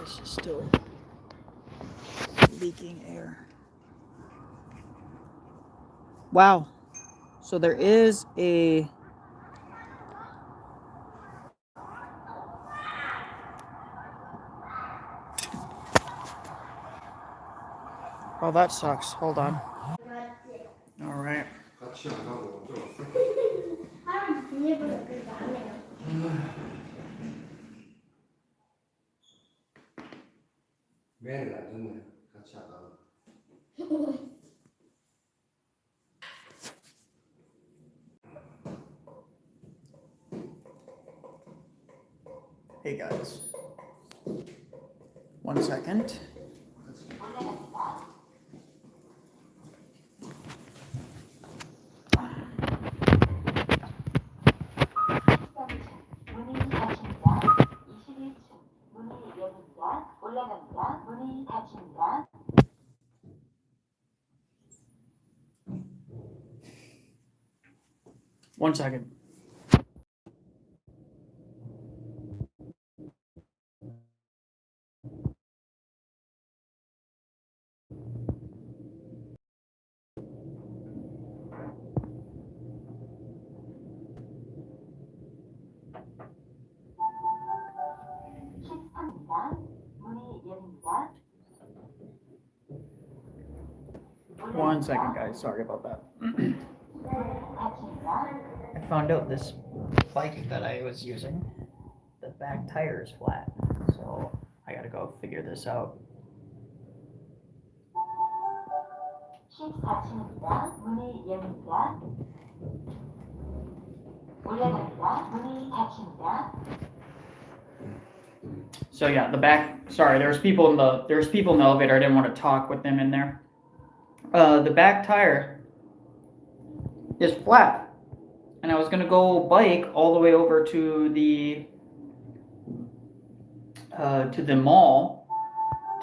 This is still leaking air. Wow. So there is a... Oh, that sucks. Hold on. All right. Hey guys. 1 second. One second. One second, guys. Sorry about that. I found out this bike that I was using, the back tire is flat, so I gotta go figure this out. So yeah, the back. Sorry, there's people in the elevator. I didn't want to talk with them in there. The back tire is flat, and I was gonna go bike all the way over to the mall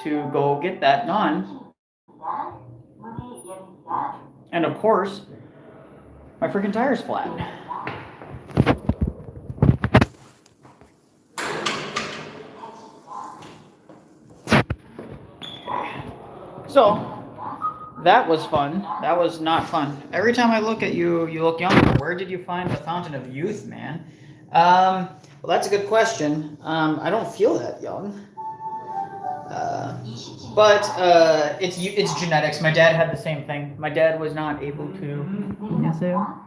to go get that done. And of course, my freaking tire's flat. So that was fun. That was not fun. Every time I look at you, you look younger. Where did you find the fountain of youth, man? Well, that's a good question. I don't feel that young. But it's genetics. My dad had the same thing. My dad was not able to. 안녕하세요.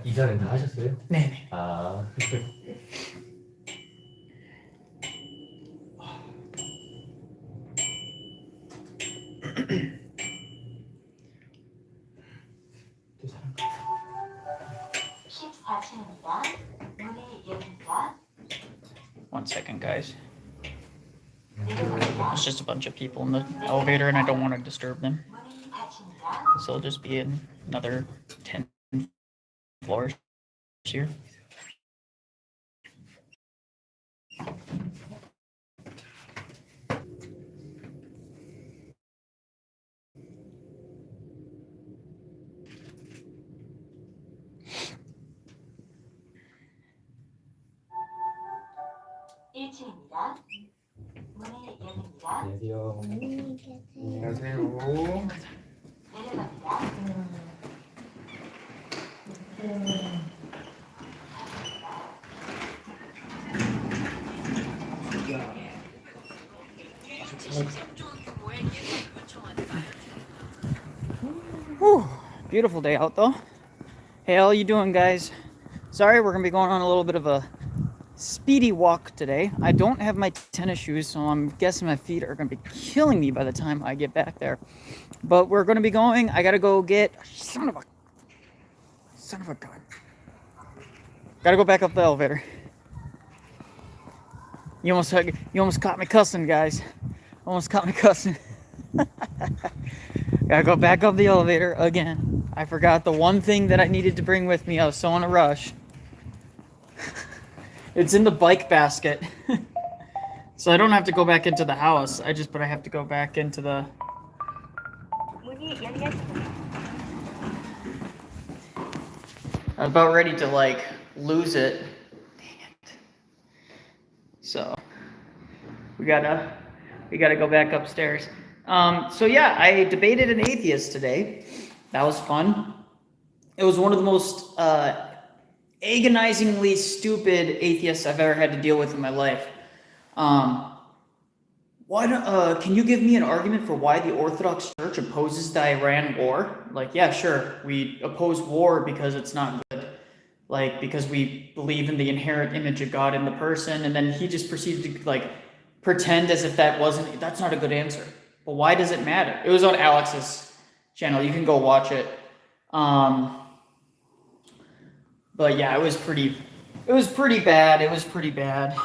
이사는 다 하셨어요? 네네. 아. One second, guys. It's just a bunch of people in the elevator, and I don't want to disturb them. So it'll just be in another 10 floors here. 안녕하세요. 안녕하세요. Whew, beautiful day out though. Hey, how you doing, guys? Sorry, we're gonna be going on a little bit of a speedy walk today. I don't have my tennis shoes, so I'm guessing my feet are gonna be killing me by the time I get back there. But we're gonna be going. I gotta go get son of a gun. Gotta go back up the elevator. You almost caught me cussing, guys. Almost caught me cussing. Gotta go back up the elevator again. I forgot the one thing that I needed to bring with me. I was so in a rush. It's in the bike basket. So I don't have to go back into the house. But I have to go back into the. I'm about ready to like lose it. Dang it. So we gotta go back upstairs. So yeah, I debated an atheist today. That was fun. It was one of the most agonizingly stupid atheists I've ever had to deal with in my life. Can you give me an argument for why the Orthodox Church opposes the Iran war? Like, yeah, sure. We oppose war because it's not good. Like, because we believe in the inherent image of God in the person. And then he just proceeded to, like, pretend as if that's not a good answer. But why does it matter? It was on Alex's channel. You can go watch it. But yeah, it was pretty bad. It was pretty bad.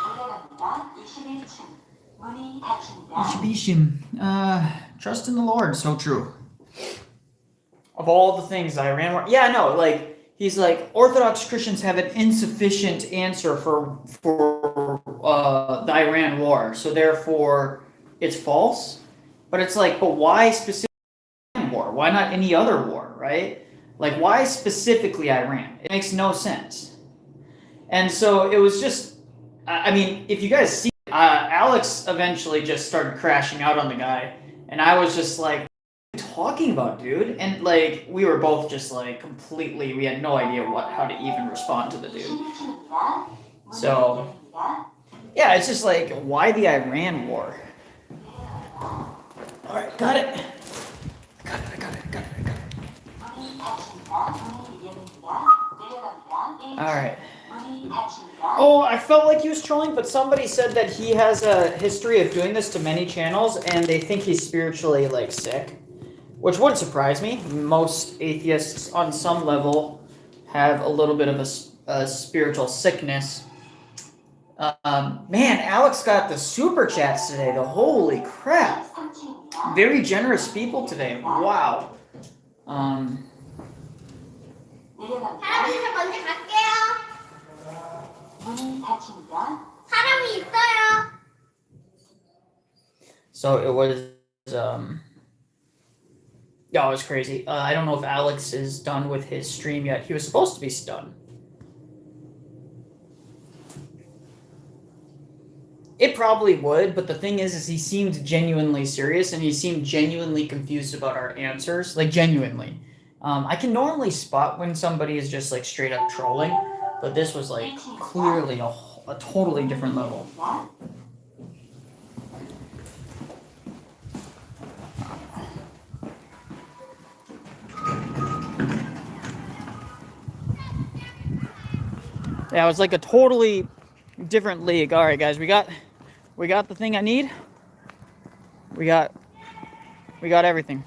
Trust in the Lord. So true. Of all the things I ran, yeah, no, like he's like Orthodox Christians have an insufficient answer for the Iran war, so therefore it's false. But it's like, but why specifically war? Why not any other war, right? Like, why specifically Iran? It makes no sense. And so it was just, I mean, if you guys see, Alex eventually just started crashing out on the guy, and I was just like, what are you talking about, dude? And like, we were both just like completely, we had no idea how to even respond to the dude. So, yeah, it's just like, why the Iran war? All right, got it. I got it. All right. Oh, I felt like he was trolling, but somebody said that he has a history of doing this to many channels, and they think he's spiritually, like, sick, which wouldn't surprise me. Most atheists, on some level, have a little bit of a spiritual sickness. Man, Alex got the super chats today, though. Holy crap. Very generous people today. Wow. 할아버지가 먼저 갈게요. 문이 닫힙니다. 사람이 있어요. So it was, it was crazy. I don't know if Alex is done with his stream yet. He was supposed to be done. It probably would, but the thing is he seemed genuinely serious, and he seemed genuinely confused about our answers, like genuinely. I can normally spot when somebody is just like straight up trolling, but this was like clearly a totally different level. Yeah, it was like a totally different league. All right, guys, we got the thing I need. We got everything.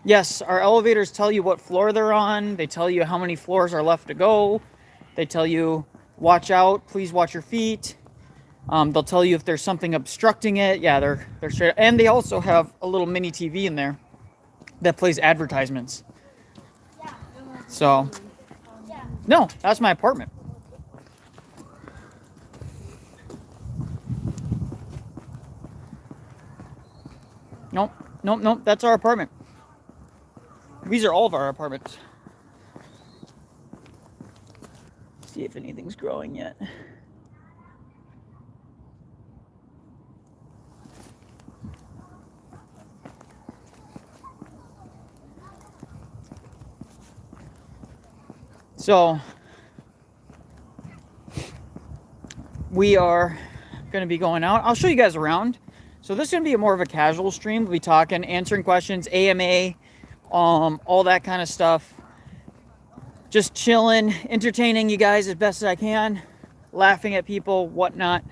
Yes, our elevators tell you what floor they're on. They tell you how many floors are left to go. They tell you, watch out, please watch your feet. They'll tell you if there's something obstructing it. Yeah, they're straight. And they also have a little mini TV in there that plays advertisements. So, no, that's my apartment. Nope, that's our apartment. These are all of our apartments. See if anything's growing yet. So we are going to be going out. I'll show you guys around. So this is going to be more of a casual stream. We'll be talking, answering questions, AMA, all that kind of stuff. Just chilling, entertaining you guys as best as I can, laughing at people, whatnot.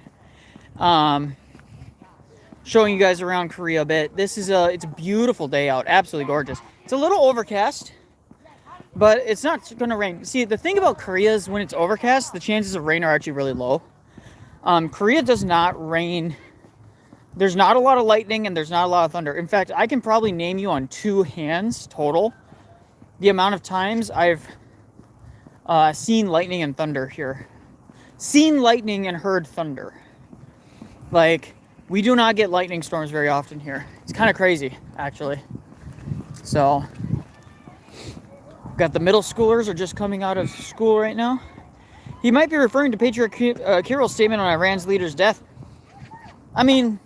Showing you guys around Korea a bit. It's a beautiful day out, absolutely gorgeous. It's a little overcast, but it's not going to rain. See, the thing about Korea is when it's overcast, the chances of rain are actually really low. Korea does not rain. There's not a lot of lightning and there's not a lot of thunder. In fact, I can probably name you on 2 hands total the amount of times I've seen lightning and thunder here. Seen lightning and heard thunder. Like, we do not get lightning storms very often here. It's kind of crazy, actually. So, got the middle schoolers are just coming out of school right now. He might be referring to Patriarch Kirill's statement on Iran's leader's death. I mean,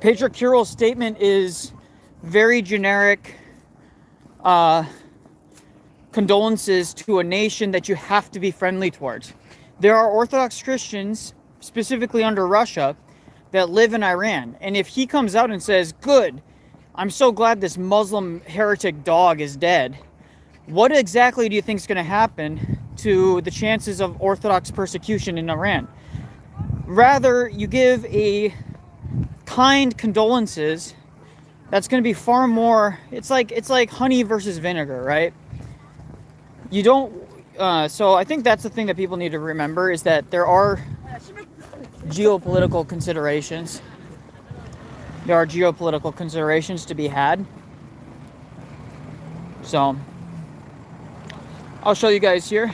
Patriarch Kirill's statement is very generic condolences to a nation that you have to be friendly towards. There are Orthodox Christians, specifically under Russia, that live in Iran. And if he comes out and says, good, I'm so glad this Muslim heretic dog is dead, what exactly do you think is going to happen to the chances of Orthodox persecution in Iran? Rather, you give a kind condolences that's going to be far more, it's like honey versus vinegar, right? You don't, so I think that's the thing that people need to remember, is that there are geopolitical considerations. There are geopolitical considerations to be had. So, I'll show you guys here.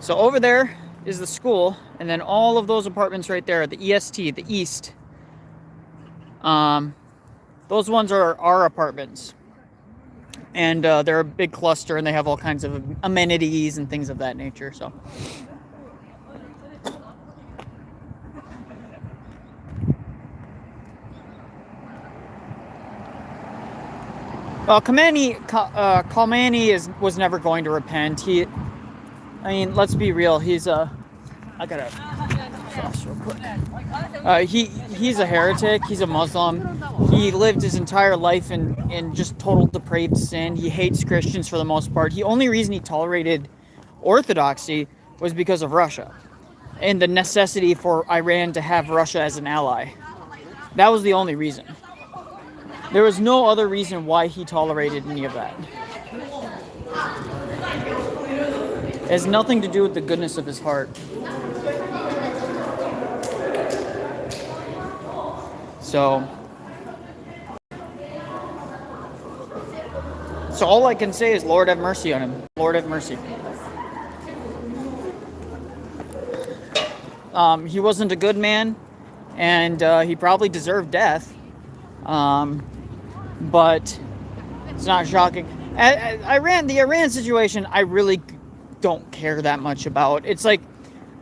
So over there is the school, and then all of those apartments right there, the EST, the East. Those ones are our apartments. And they're a big cluster, and they have all kinds of amenities and things of that nature. So, Khamenei was never going to repent. I mean, let's be real. He's I gotta fast real quick. He's a heretic. He's a Muslim. He lived his entire life in just total depraved sin. He hates Christians for the most part. The only reason he tolerated orthodoxy was because of Russia and the necessity for Iran to have Russia as an ally. That was the only reason. There was no other reason why he tolerated any of that. It has nothing to do with the goodness of his heart. So all I can say is, Lord have mercy on him. Lord have mercy. He wasn't a good man, and he probably deserved death. But it's not shocking. The Iran situation, I really don't care that much about. It's like,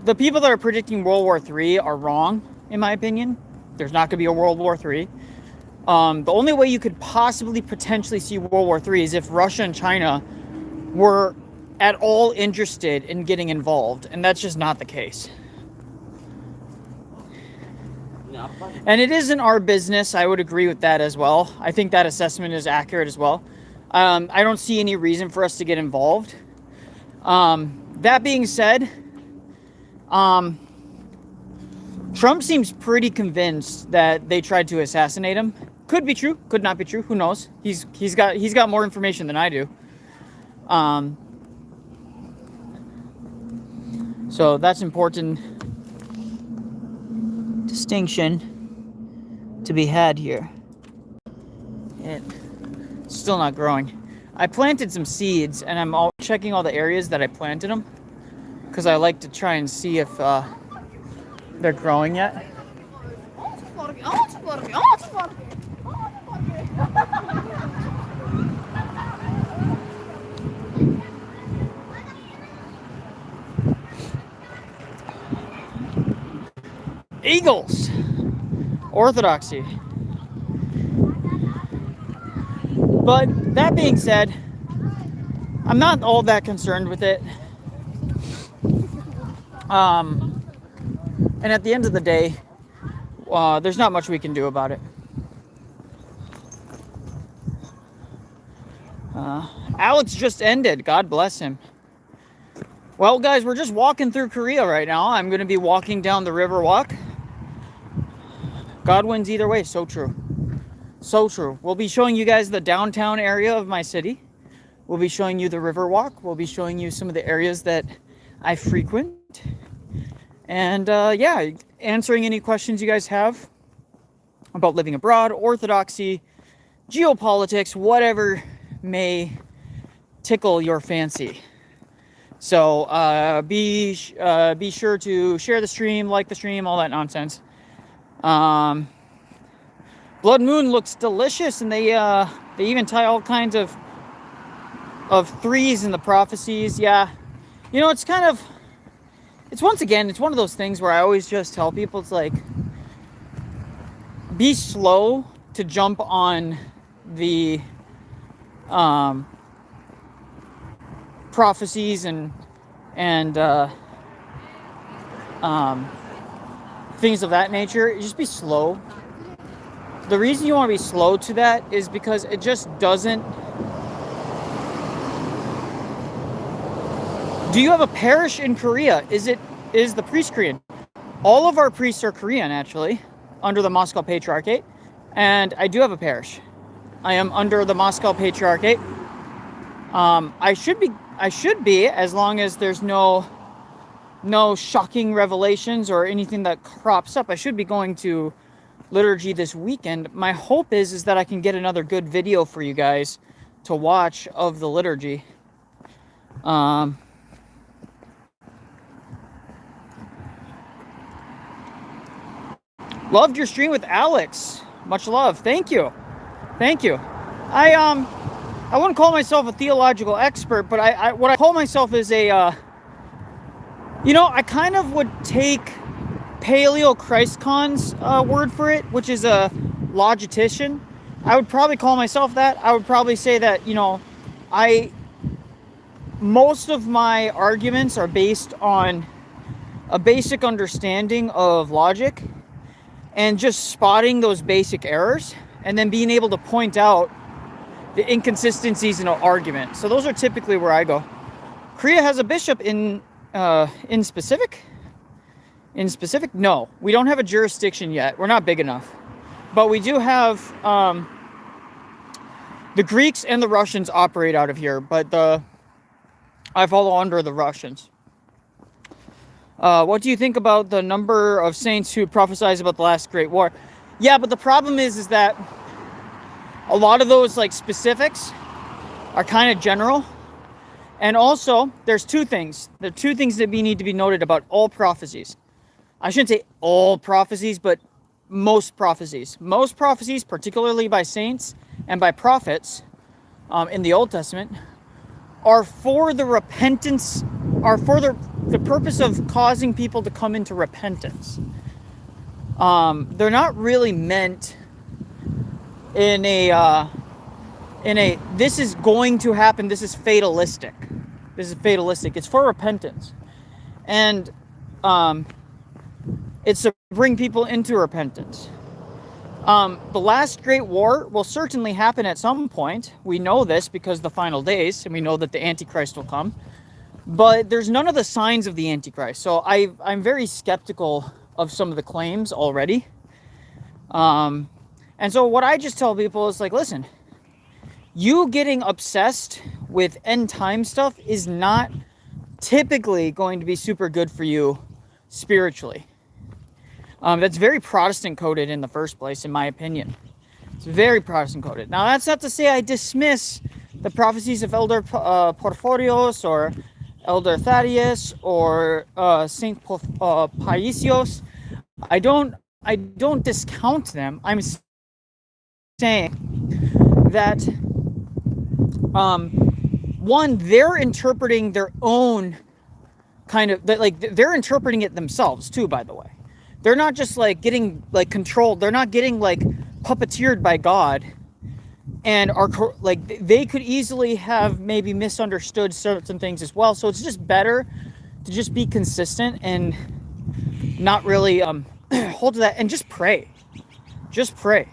the people that are predicting World War III are wrong, in my opinion. There's not going to be a World War III. The only way you could possibly potentially see World War III is if Russia and China were at all interested in getting involved, and that's just not the case. And it isn't our business. I would agree with that as well. I think that assessment is accurate as well. I don't see any reason for us to get involved. That being said, Trump seems pretty convinced that they tried to assassinate him. Could be true, could not be true. Who knows? He's got more information than I do. So that's important distinction to be had here. It's still not growing. I planted some seeds, and I'm checking all the areas that I planted them, because I like to try and see if they're growing yet. Eagles! Orthodoxy. But that being said, I'm not all that concerned with it. And at the end of the day, there's not much we can do about it. Alex just ended. God bless him. Well, guys, we're just walking through Korea right now. I'm going to be walking down the river walk. God wins either way. So true. So true. We'll be showing you guys the downtown area of my city. We'll be showing you the river walk. We'll be showing you some of the areas that I frequent. And yeah, answering any questions you guys have about living abroad, orthodoxy, geopolitics, whatever may tickle your fancy. So be sure to share the stream, like the stream, all that nonsense. Blood Moon looks delicious, and they even tie all kinds of threes in the prophecies. Yeah, you know, it's kind of, it's once again, it's one of those things where I always just tell people, it's like, be slow to jump on the prophecies and things of that nature. Just be slow. The reason you want to be slow to that is because it just doesn't. Do you have a parish in Korea? Is the priest Korean? All of our priests are Korean, actually, under the Moscow Patriarchate, and I do have a parish. I am under the Moscow Patriarchate. I should be, as long as there's no shocking revelations or anything that crops up. I should be going to liturgy this weekend. My hope is that I can get another good video for you guys to watch of the liturgy. Loved your stream with Alex. Much love. Thank you. Thank you. I wouldn't call myself a theological expert, but what I call myself is a you know, I kind of would take Paleo Christcon's word for it, which is a logitician. I would probably call myself that. I would probably say that, you know, most of my arguments are based on a basic understanding of logic and just spotting those basic errors and then being able to point out the inconsistencies in an argument. So those are typically where I go. Korea has a bishop in specific? In specific? No, we don't have a jurisdiction yet. We're not big enough. But we do have the Greeks and the Russians operate out of here, but I follow under the Russians. What do you think about the number of saints who prophesize about the last great war? Yeah, but the problem is that a lot of those like specifics are kind of general. And also, there's two things. There are two things that need to be noted about all prophecies. I shouldn't say all prophecies, but most prophecies. Most prophecies, particularly by saints and by prophets in the Old Testament, are for the repentance, are for the purpose of causing people to come into repentance. They're not really meant in a this is going to happen, this is fatalistic. This is fatalistic. It's for repentance. And it's to bring people into repentance. The last great war will certainly happen at some point. We know this because the final days, and we know that the Antichrist will come. But there's none of the signs of the Antichrist. So I'm very skeptical of some of the claims already. And so what I just tell people is like, listen, you getting obsessed with end time stuff is not typically going to be super good for you spiritually. That's very Protestant coded in the first place, in my opinion. It's very Protestant coded. Now, that's not to say I dismiss the prophecies of Elder Porphyrios or Elder Thaddeus or Saint Paisios. I don't discount them. I'm saying that one, they're interpreting their own kind of, like, they're interpreting it themselves too, by the way. They're not just like getting like controlled. They're not getting like puppeteered by God, and are like, they could easily have maybe misunderstood certain things as well. So it's just better to just be consistent and not really hold to that, and just pray. Just pray.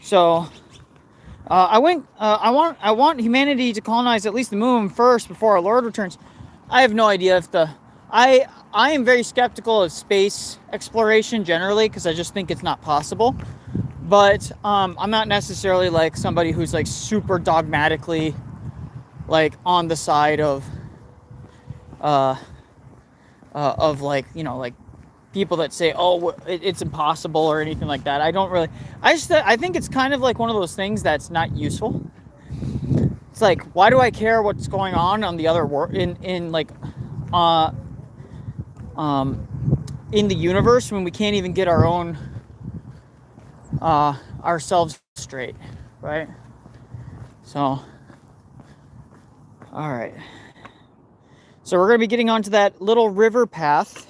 So I want humanity to colonize at least the moon first before our Lord returns. I have no idea if I am very skeptical of space exploration generally, because I just think it's not possible. But I'm not necessarily like somebody who's like super dogmatically like on the side of like, you know, like people that say, oh, it's impossible or anything like that. I don't really. I think it's kind of like one of those things that's not useful. It's like, why do I care what's going on the other world in like in the universe when we can't even get our own ourselves straight, right? So, all right. So we're going to be getting onto that little river path.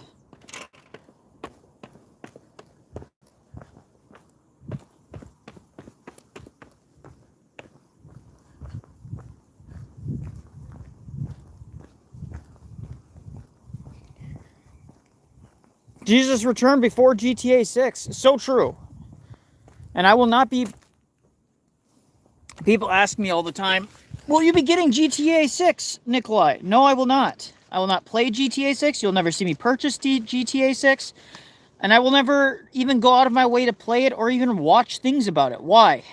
Jesus returned before GTA 6. So true. And I will not be... People ask me all the time, will you be getting GTA 6, Nicholai? No, I will not. I will not play GTA 6. You'll never see me purchase GTA 6. And I will never even go out of my way to play it or even watch things about it. Why?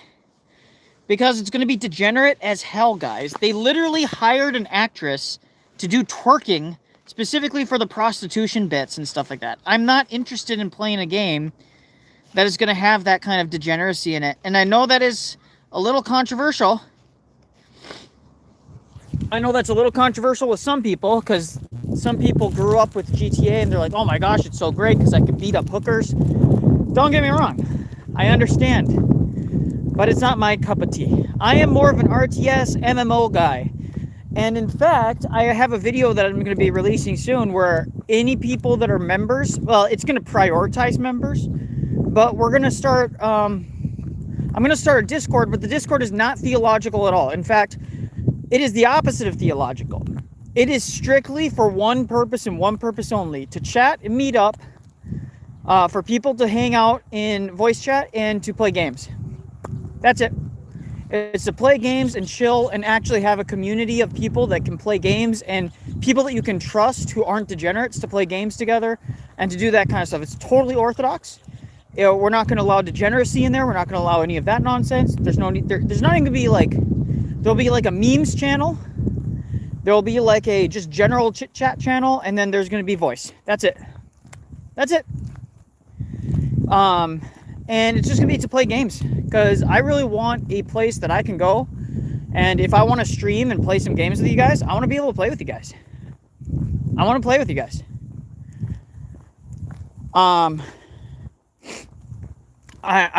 Because it's going to be degenerate as hell, guys. They literally hired an actress to do twerking specifically for the prostitution bits and stuff like that. I'm not interested in playing a game that is going to have that kind of degeneracy in it. And I know that is a little controversial. I know that's a little controversial with some people, because some people grew up with GTA and they're like, oh my gosh, it's so great because I can beat up hookers. Don't get me wrong. I understand. But it's not my cup of tea. I am more of an RTS MMO guy. And in fact, I have a video that I'm going to be releasing soon where any people that are members, well, it's going to prioritize members, but we're going to start, I'm going to start a Discord, but the Discord is not theological at all. In fact, it is the opposite of theological. It is strictly for one purpose and one purpose only, to chat and meet up, for people to hang out in voice chat and to play games. That's it. It's to play games and chill and actually have a community of people that can play games and people that you can trust who aren't degenerates to play games together and to do that kind of stuff. It's totally orthodox. You know, we're not going to allow degeneracy in there. We're not going to allow any of that nonsense. There's no need. There's not even going to be like, there'll be like a memes channel. There'll be like a just general chit chat channel, and then there's going to be voice. That's it. That's it. And it's just going to be to play games, because I really want a place that I can go, and if I want to stream and play some games with you guys, I want to be able to play with you guys. I want to play with you guys. I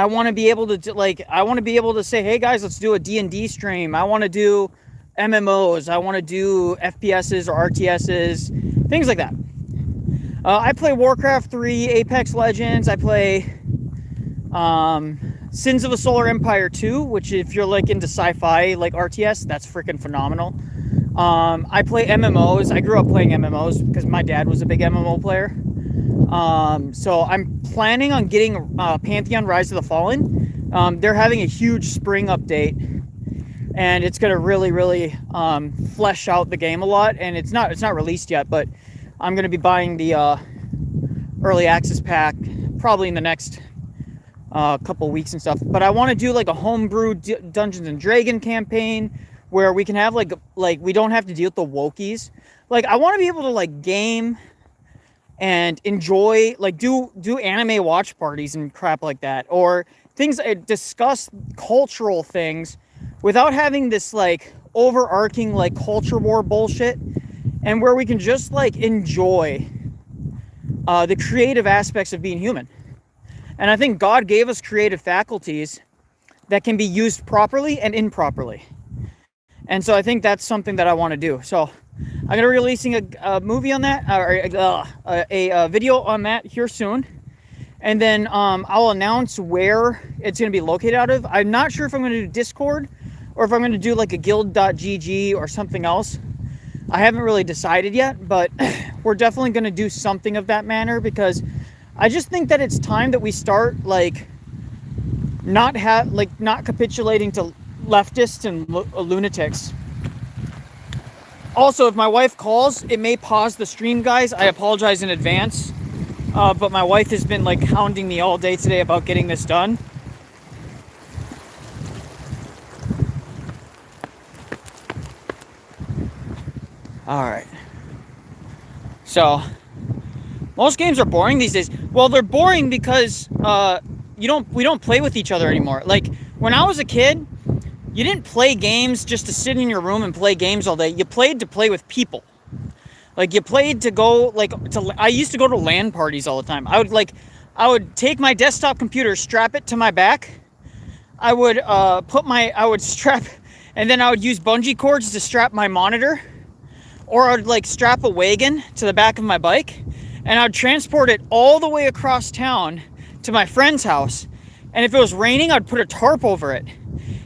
want to be able to I want to be able to say, hey guys, let's do a D&D stream. I want to do MMOs. I want to do FPSs or RTSs, things like that. I play Warcraft 3, Apex Legends. I play Sins of a Solar Empire 2, which if you're like into sci-fi like RTS, that's freaking phenomenal. I play MMOs. I grew up playing MMOs because my dad was a big MMO player. So I'm planning on getting Pantheon Rise of the Fallen. They're having a huge spring update, and it's gonna really flesh out the game a lot. And it's not released yet, but I'm gonna be buying the early access pack probably in the next couple weeks and stuff. But I want to do like a homebrew Dungeons and Dragon campaign where we can have like we don't have to deal with the wokies. Like, I want to be able to like game and enjoy, like do anime watch parties and crap like that, or things, discuss cultural things without having this like overarching like culture war bullshit, and where we can just like enjoy the creative aspects of being human. And I think God gave us creative faculties that can be used properly and improperly. And so I think that's something that I want to do. So I'm going to be releasing a movie on that, or a video on that here soon. And then I'll announce where it's going to be located out of. I'm not sure if I'm going to do Discord or if I'm going to do like a guild.gg or something else. I haven't really decided yet, but we're definitely going to do something of that manner, because I just think that it's time that we start like not capitulating to leftists and lunatics. Also, if my wife calls, it may pause the stream, guys. I apologize in advance. But my wife has been like hounding me all day today about getting this done. All right. So, most games are boring these days. Well, they're boring because we don't play with each other anymore. Like, when I was a kid, you didn't play games just to sit in your room and play games all day. You played to play with people. Like you played to go I used to go to LAN parties all the time. I would take my desktop computer, strap it to my back. I would strap, and then I would use bungee cords to strap my monitor, or I would like strap a wagon to the back of my bike, and I would transport it all the way across town to my friend's house. And if it was raining, I'd put a tarp over it.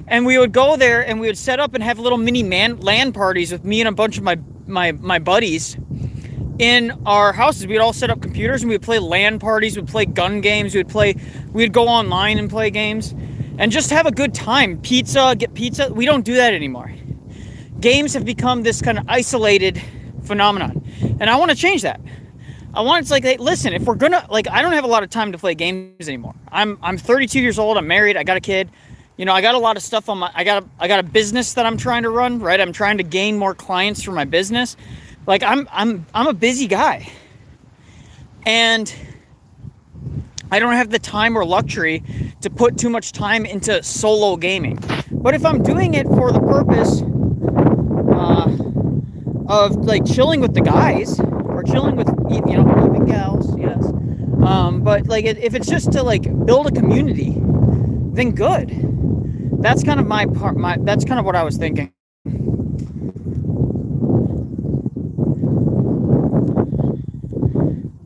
And we would go there and we would set up and have little mini LAN parties with me and a bunch of my buddies in our houses. We'd all set up computers and we'd play LAN parties, we'd play gun games, we'd go online and play games and just have a good time. Get pizza. We don't do that anymore. Games have become this kind of isolated phenomenon. And I want to change that. I want to hey, listen, if we're gonna I don't have a lot of time to play games anymore. I'm 32 years old, I'm married, I got a kid. You know, I got a lot of stuff on I got a business that I'm trying to run, right? I'm trying to gain more clients for my business. Like I'm a busy guy. And I don't have the time or luxury to put too much time into solo gaming. But if I'm doing it for the purpose of like chilling with the guys or chilling with even gals, yes. But like if it's just to like build a community, then good. That's kind of that's kind of what I was thinking.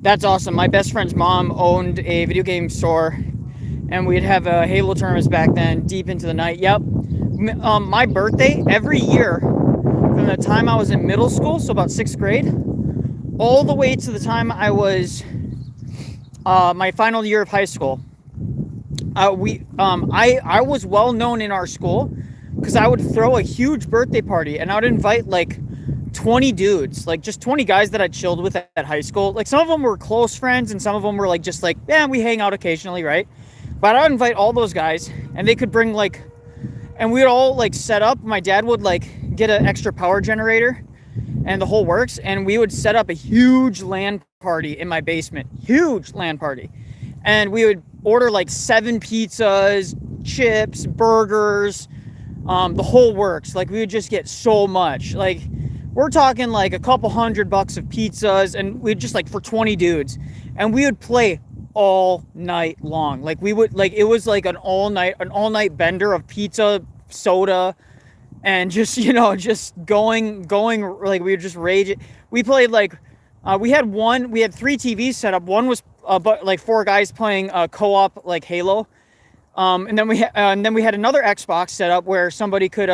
That's awesome. My best friend's mom owned a video game store, and we'd have Halo tournaments back then, deep into the night. Yep. My birthday every year, from the time I was in middle school, so about 6th grade, all the way to the time I was my final year of high school. I was well known in our school because I would throw a huge birthday party and I would invite like 20 dudes, like just 20 guys that I chilled with at high school. Like some of them were close friends and some of them were like just like, yeah, we hang out occasionally, right? But I would invite all those guys and they could bring and we would all like set up. My dad would like get an extra power generator and the whole works, and we would set up a huge LAN party in my basement. Huge LAN party. And we would order like 7 pizzas, chips, burgers, the whole works. Like we would just get so much. Like we're talking like a couple $100 of pizzas, and we'd just like for 20 dudes, and we would play all night long. Like we would it was like an all night bender of pizza, soda, and just just going like we would just rage it. We played like we had 3 TVs set up. One was but like 4 guys playing co-op like Halo, and then we had another Xbox set up where somebody could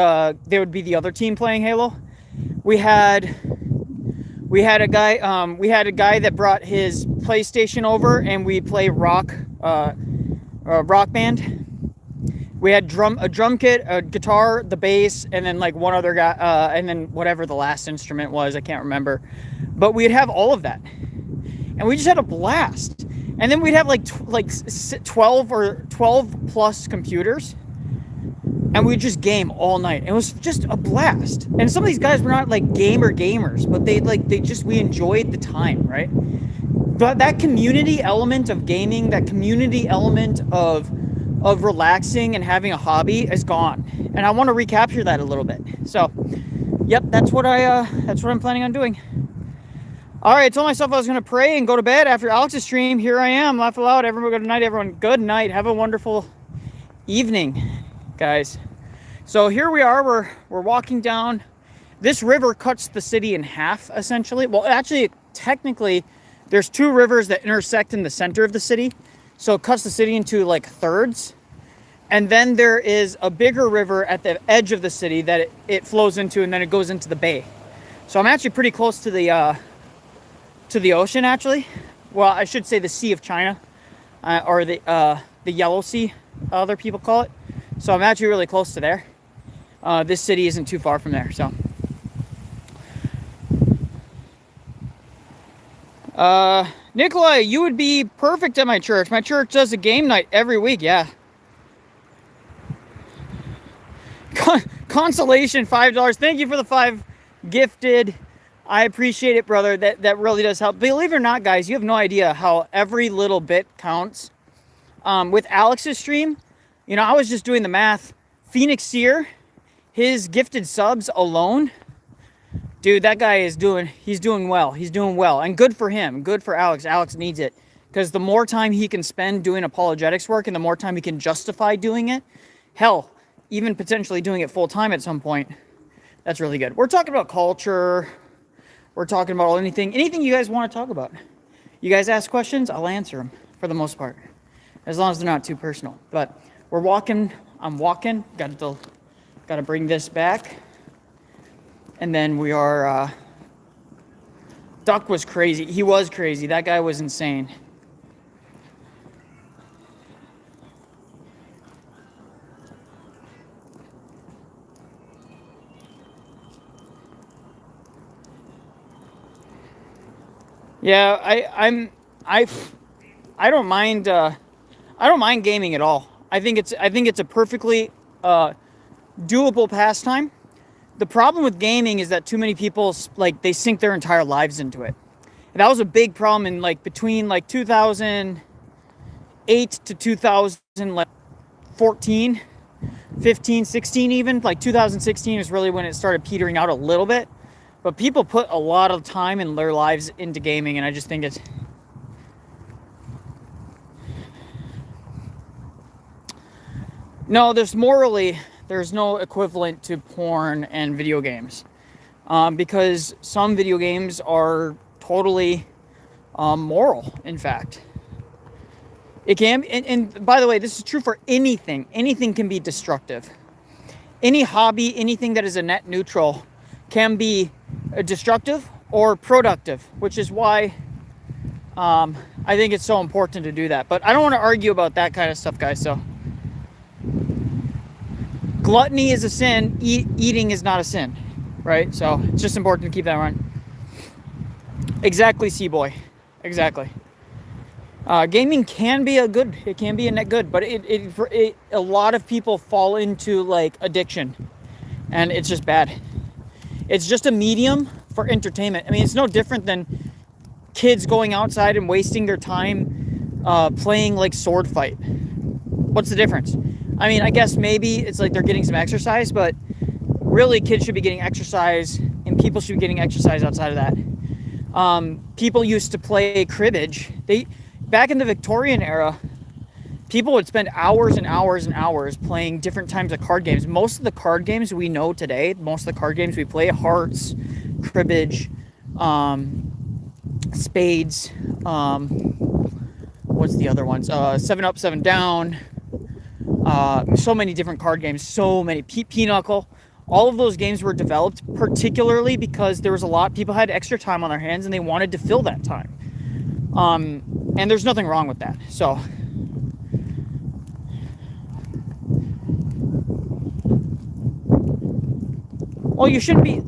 they would be the other team playing Halo. We had a guy that brought his PlayStation over, and we play rock band. We had a drum kit, a guitar, the bass, and then like one other guy, and then whatever the last instrument was, I can't remember. But we'd have all of that, and we just had a blast. And then we'd have like 12 plus computers, and we'd just game all night. It was just a blast. And some of these guys were not like gamers, but we enjoyed the time, right? But that community element of gaming, that community element of relaxing and having a hobby is gone, and I want to recapture that a little bit. So, yep, that's what I'm planning on doing. All right, I told myself I was going to pray and go to bed after Alex's stream. Here I am, laugh aloud. Everyone, good night, everyone. Good night. Have a wonderful evening, guys. So here we are. We're walking down. This river cuts the city in half, essentially. Well, actually, technically, there's 2 rivers that intersect in the center of the city. So it cuts the city into like thirds. And then there is a bigger river at the edge of the city that it flows into, and then it goes into the bay. So I'm actually pretty close to the ocean, actually. Well, I should say the Sea of China, or the Yellow Sea, other people call it. So I'm actually really close to there. This city isn't too far from there, so. Nicholai, you would be perfect at my church. My church does a game night every week, yeah. Consolation, $5. Thank you for the 5 gifted. I appreciate it, brother. That really does help. Believe it or not, guys, you have no idea how every little bit counts. With Alex's stream, I was just doing the math. Phoenix Seer his gifted subs alone, dude, that guy is he's doing well. He's doing well. And good for him. Good for Alex. Alex needs it. Because the more time he can spend doing apologetics work and the more time he can justify doing it, hell, even potentially doing it full time at some point, that's really good. We're talking about culture. We're talking about anything you guys want to talk about. You guys ask questions, I'll answer them for the most part, as long as they're not too personal. But we're walking. I'm walking. Got to bring this back. And then we are. Duck was crazy. He was crazy. That guy was insane. Yeah, I don't mind gaming at all. I think it's a perfectly doable pastime. The problem with gaming is that too many people they sink their entire lives into it. And that was a big problem in between 2008 to 2014, 15, 16 even. 2016 is really when it started petering out a little bit. But people put a lot of time in their lives into gaming, and I just think it's... No, there's no equivalent to porn and video games. Because some video games are totally moral, in fact. It can, and by the way, this is true for anything. Anything can be destructive. Any hobby, anything that is a net neutral can be destructive or productive, which is why I think it's so important to do that. But I don't want to argue about that kind of stuff, guys. So gluttony is a sin. Eating is not a sin, right? So it's just important to keep that in mind. Exactly, C-boy. Exactly. Gaming can be a net good, but a lot of people fall into addiction, and it's just bad. It's just a medium for entertainment. I mean, it's no different than kids going outside and wasting their time playing sword fight. What's the difference? I mean, I guess maybe it's they're getting some exercise, but really kids should be getting exercise and people should be getting exercise outside of that. People used to play cribbage. Back in the Victorian era, people would spend hours and hours and hours playing different types of card games. Most of the card games we know today, most of the card games we play, hearts, cribbage, spades, what's the other ones? 7 Up, 7 Down, so many different card games, so many. Pinochle. All of those games were developed particularly because there was a lot, people had extra time on their hands and they wanted to fill that time. And there's nothing wrong with that. So, well, you shouldn't be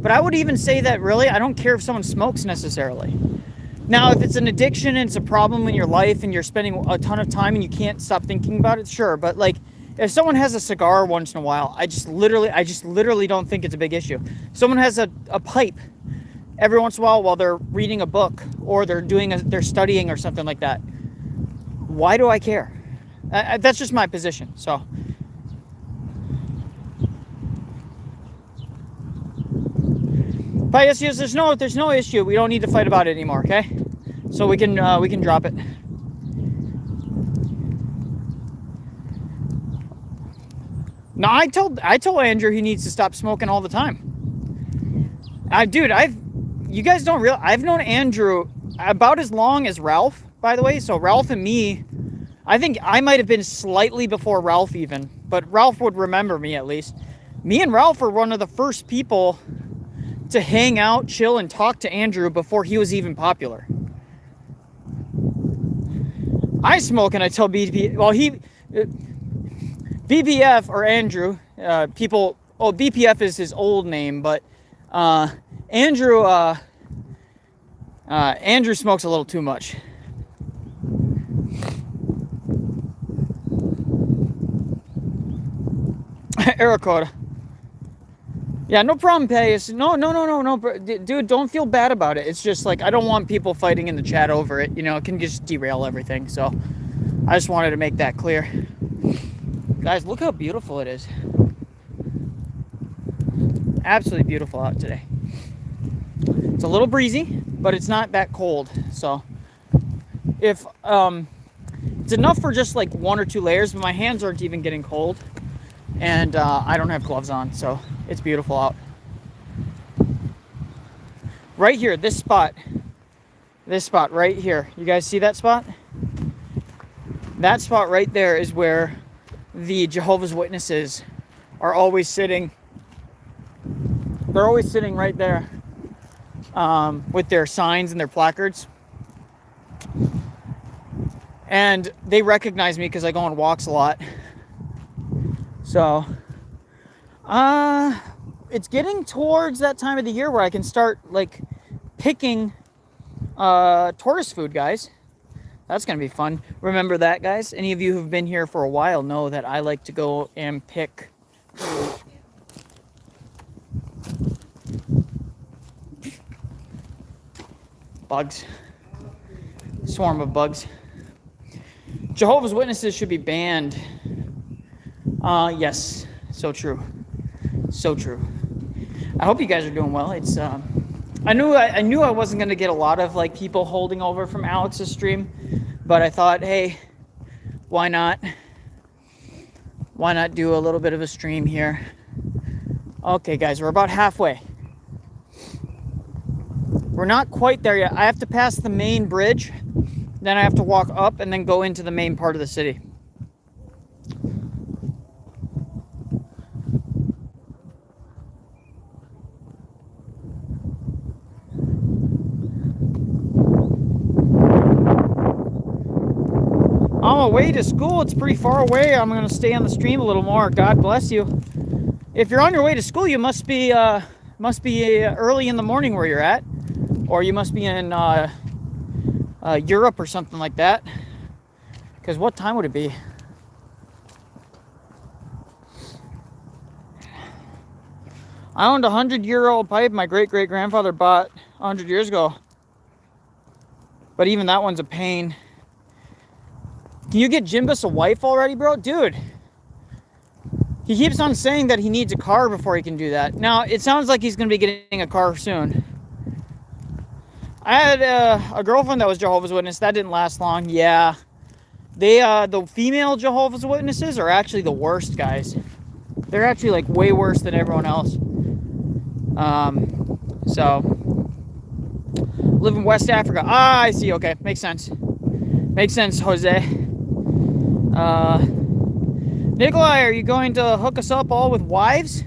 but I would even say that really, I don't care if someone smokes necessarily. Now, if it's an addiction and it's a problem in your life and you're spending a ton of time and you can't stop thinking about it, sure. But if someone has a cigar once in a while, I just literally don't think it's a big issue. Someone has a pipe every once in a while they're reading a book or they're studying or something like that. Why do I care? That's just my position. So, but yes, there's no issue. We don't need to fight about it anymore. Okay, so we can drop it. No, I told Andrew he needs to stop smoking all the time. You guys don't realize, I've known Andrew about as long as Ralph, by the way. So Ralph and me, I think I might have been slightly before Ralph even, but Ralph would remember me at least. Me and Ralph were one of the first people to hang out, chill, and talk to Andrew before he was even popular. I smoke and I tell BPF, BPF or Andrew, BPF is his old name, but Andrew smokes a little too much. Ericoda. Yeah, no problem, Payas. No, dude, don't feel bad about it. It's just I don't want people fighting in the chat over it. It can just derail everything. So I just wanted to make that clear. Guys, look how beautiful it is. Absolutely beautiful out today. It's a little breezy, but it's not that cold. So if it's enough for just like 1 or 2 layers, but my hands aren't even getting cold, and I don't have gloves on, so it's beautiful out. Right here, this spot right here. You guys see that spot? That spot right there is where the Jehovah's Witnesses are always sitting. They're always sitting right there with their signs and their placards. And they recognize me because I go on walks a lot. So, it's getting towards that time of the year where I can start like picking tourist food, guys. That's gonna be fun. Remember that, guys? Any of you who've been here for a while know that I like to go and pick bugs. Swarm of bugs. Jehovah's Witnesses should be banned. Yes, so true. So true. I hope you guys are doing well. It's I knew I wasn't gonna get a lot of like people holding over from Alex's stream, but I thought, hey, why not? Why not do a little bit of a stream here? Okay, guys, we're about halfway. We're not quite there yet. I have to pass the main bridge, then I have to walk up and then go into the main part of the city. On my way to school, it's pretty far away. I'm going to stay on the stream a little more. God bless you. If you're on your way to school, you must be early in the morning where you're at, or you must be in Europe or something like that. Because what time would it be? I owned a 100-year-old pipe my great-great-grandfather bought 100 years ago. But even that one's a pain. Can you get Jimbus a wife already, bro? Dude. He keeps on saying that he needs a car before he can do that. Now, it sounds like he's going to be getting a car soon. I had a girlfriend that was Jehovah's Witness. That didn't last long. Yeah. The female Jehovah's Witnesses are actually the worst, guys. They're actually, like, way worse than everyone else. So, live in West Africa. Ah, I see. Okay, makes sense. Makes sense, Jose. Nicholai, are you going to hook us up all with wives?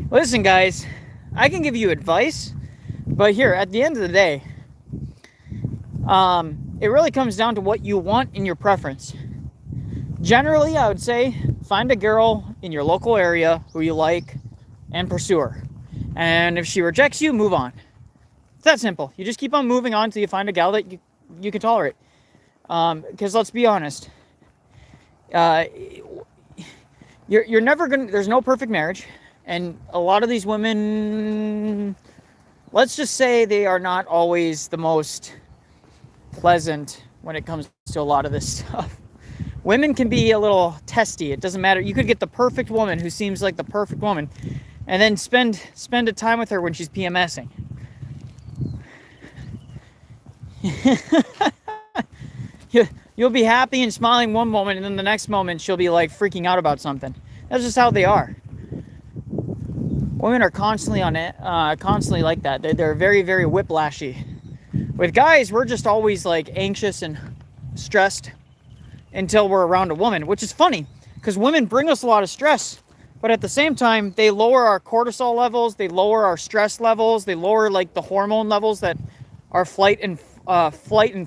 Listen, guys, I can give you advice, but here, at the end of the day, it really comes down to what you want and your preference. Generally, I would say find a girl in your local area who you like and pursue her. And if she rejects you, move on. It's that simple. You just keep on moving on until you find a gal that you can tolerate. Because let's be honest, you're never gonna. There's no perfect marriage, and a lot of these women, let's just say, they are not always the most pleasant when it comes to a lot of this stuff. Women can be a little testy. It doesn't matter. You could get the perfect woman who seems like the perfect woman, and then spend a time with her when she's PMSing. You'll be happy and smiling one moment, and then the next moment she'll be like freaking out about something. That's just how they are. Women are constantly constantly like that. They're very, very whiplashy. With guys, we're just always like anxious and stressed until we're around a woman, which is funny because women bring us a lot of stress, but at the same time, they lower our cortisol levels, they lower our stress levels, they lower like the hormone levels that our flight and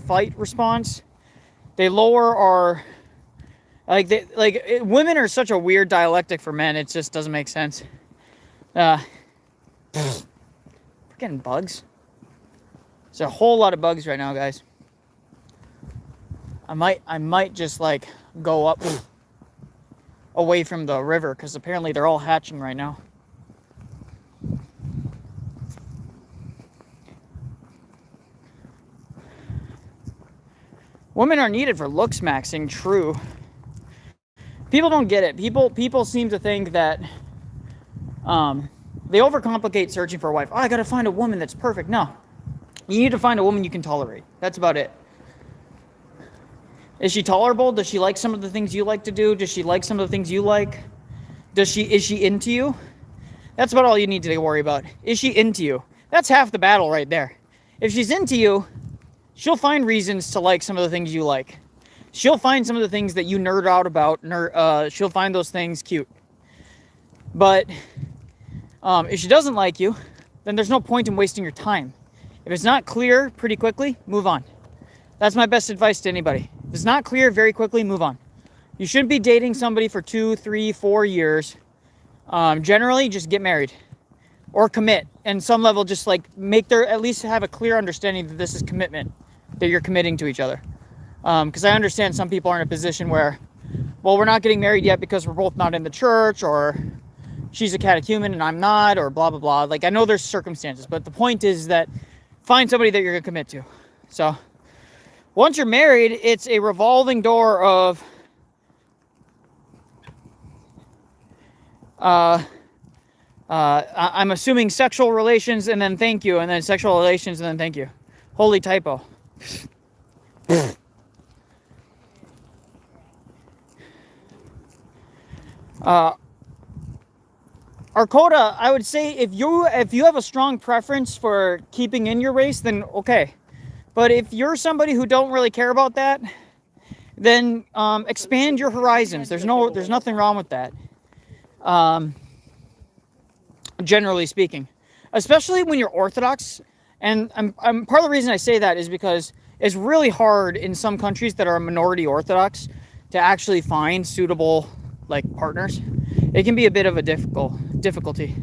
fight response. They lower our women are such a weird dialectic for men. It just doesn't make sense. We're getting bugs. There's a whole lot of bugs right now, guys. I might just like go up away from the river because apparently they're all hatching right now. Women are needed for looks maxing, true. People don't get it. People seem to think that they overcomplicate searching for a wife. Oh, I gotta find a woman that's perfect. No, you need to find a woman you can tolerate. That's about it. Is she tolerable? Does she like some of the things you like to do? Does she like some of the things you like? Is she into you? That's about all you need to worry about. Is she into you? That's half the battle right there. If she's into you, she'll find reasons to like some of the things you like. She'll find some of the things that you nerd out about. She'll find those things cute. But if she doesn't like you, then there's no point in wasting your time. If it's not clear pretty quickly, move on. That's my best advice to anybody. If it's not clear very quickly, move on. You shouldn't be dating somebody for 2, 3, 4 years. Generally, just get married or commit. And some level, just like at least have a clear understanding that this is commitment, that you're committing to each other. Because I understand some people are in a position where, well, we're not getting married yet because we're both not in the church, or she's a catechumen and I'm not, or blah, blah, blah. Like, I know there's circumstances, but the point is that find somebody that you're going to commit to. So once you're married, it's a revolving door of I'm assuming sexual relations and then thank you, and then sexual relations and then thank you. Holy typo. Arcota, I would say if you have a strong preference for keeping in your race, then okay. But if you're somebody who don't really care about that, then expand your horizons. There's nothing wrong with that. Generally speaking, especially when you're Orthodox, and I'm part of the reason I say that is because it's really hard in some countries that are a minority Orthodox to actually find suitable like partners. It can be a bit of a difficulty.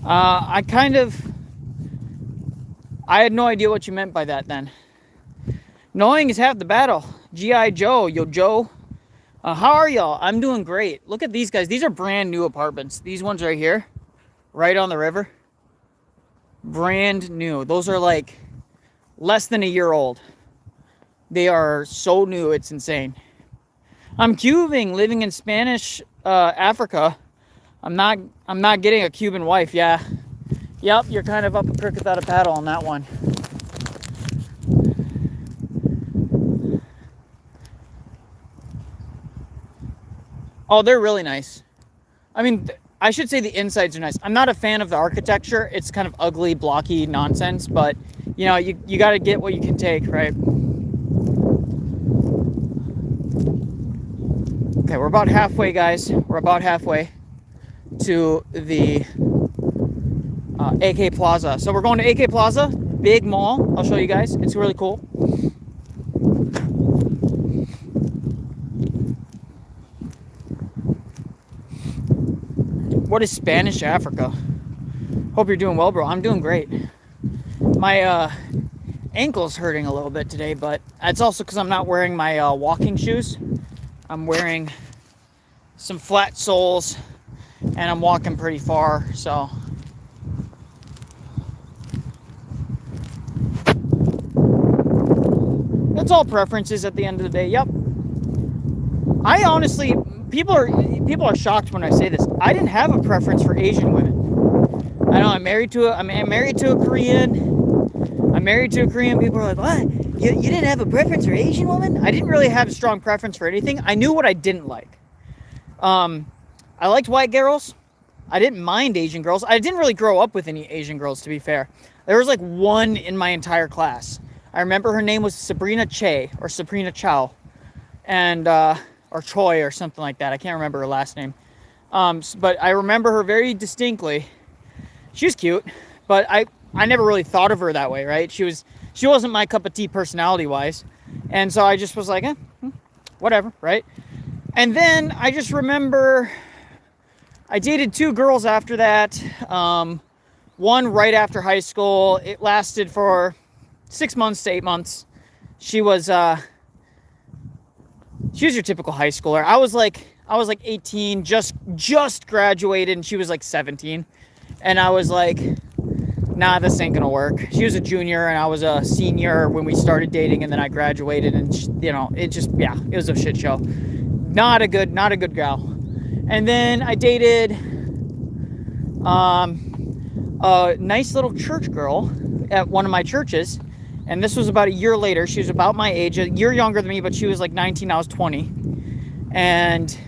I had no idea what you meant by that then. Knowing is half the battle. G.I. Joe, yo Joe. How are y'all? I'm doing great. Look at these guys. These are brand new apartments. These ones right here, right on the river. Brand new. Those are like less than a year old. They are so new, it's insane. I'm Cuban, living in Spanish Africa. I'm not getting a Cuban wife. Yeah. Yep, you're kind of up a creek without a paddle on that one. Oh, they're really nice. I mean, I should say the insides are nice. I'm not a fan of the architecture. It's kind of ugly, blocky nonsense, but you know, you got to get what you can take, right? Okay, we're about halfway, guys. We're about halfway to the AK Plaza. So we're going to AK Plaza, big mall. I'll show you guys. It's really cool. What is Spanish Africa? Hope you're doing well, bro. I'm doing great. My ankle's hurting a little bit today, but it's also because I'm not wearing my walking shoes. I'm wearing some flat soles, and I'm walking pretty far, so. That's all preferences at the end of the day. Yep. I honestly, people are shocked when I say this. I didn't have a preference for Asian women. I know I'm married to a Korean. I'm married to a Korean. People are like, what? You didn't have a preference for Asian women? I didn't really have a strong preference for anything. I knew what I didn't like. I liked white girls. I didn't mind Asian girls. I didn't really grow up with any Asian girls, to be fair. There was like one in my entire class. I remember her name was Sabrina Che, or Sabrina Chow, and or Choi or something like that. I can't remember her last name. But I remember her very distinctly. She was cute, but I never really thought of her that way, right? She wasn't my cup of tea personality-wise. And so I just was like, whatever, right? And then I just remember I dated 2 girls after that. One right after high school. It lasted for 6 months to 8 months. She was your typical high schooler. I was like 18, just graduated, and she was like 17. And I was like, nah, this ain't gonna work. She was a junior and I was a senior when we started dating, and then I graduated, and it just, yeah, it was a shit show. Not a good gal. And then I dated a nice little church girl at one of my churches, and this was about a year later. She was about my age, a year younger than me, but she was like 19, I was 20. And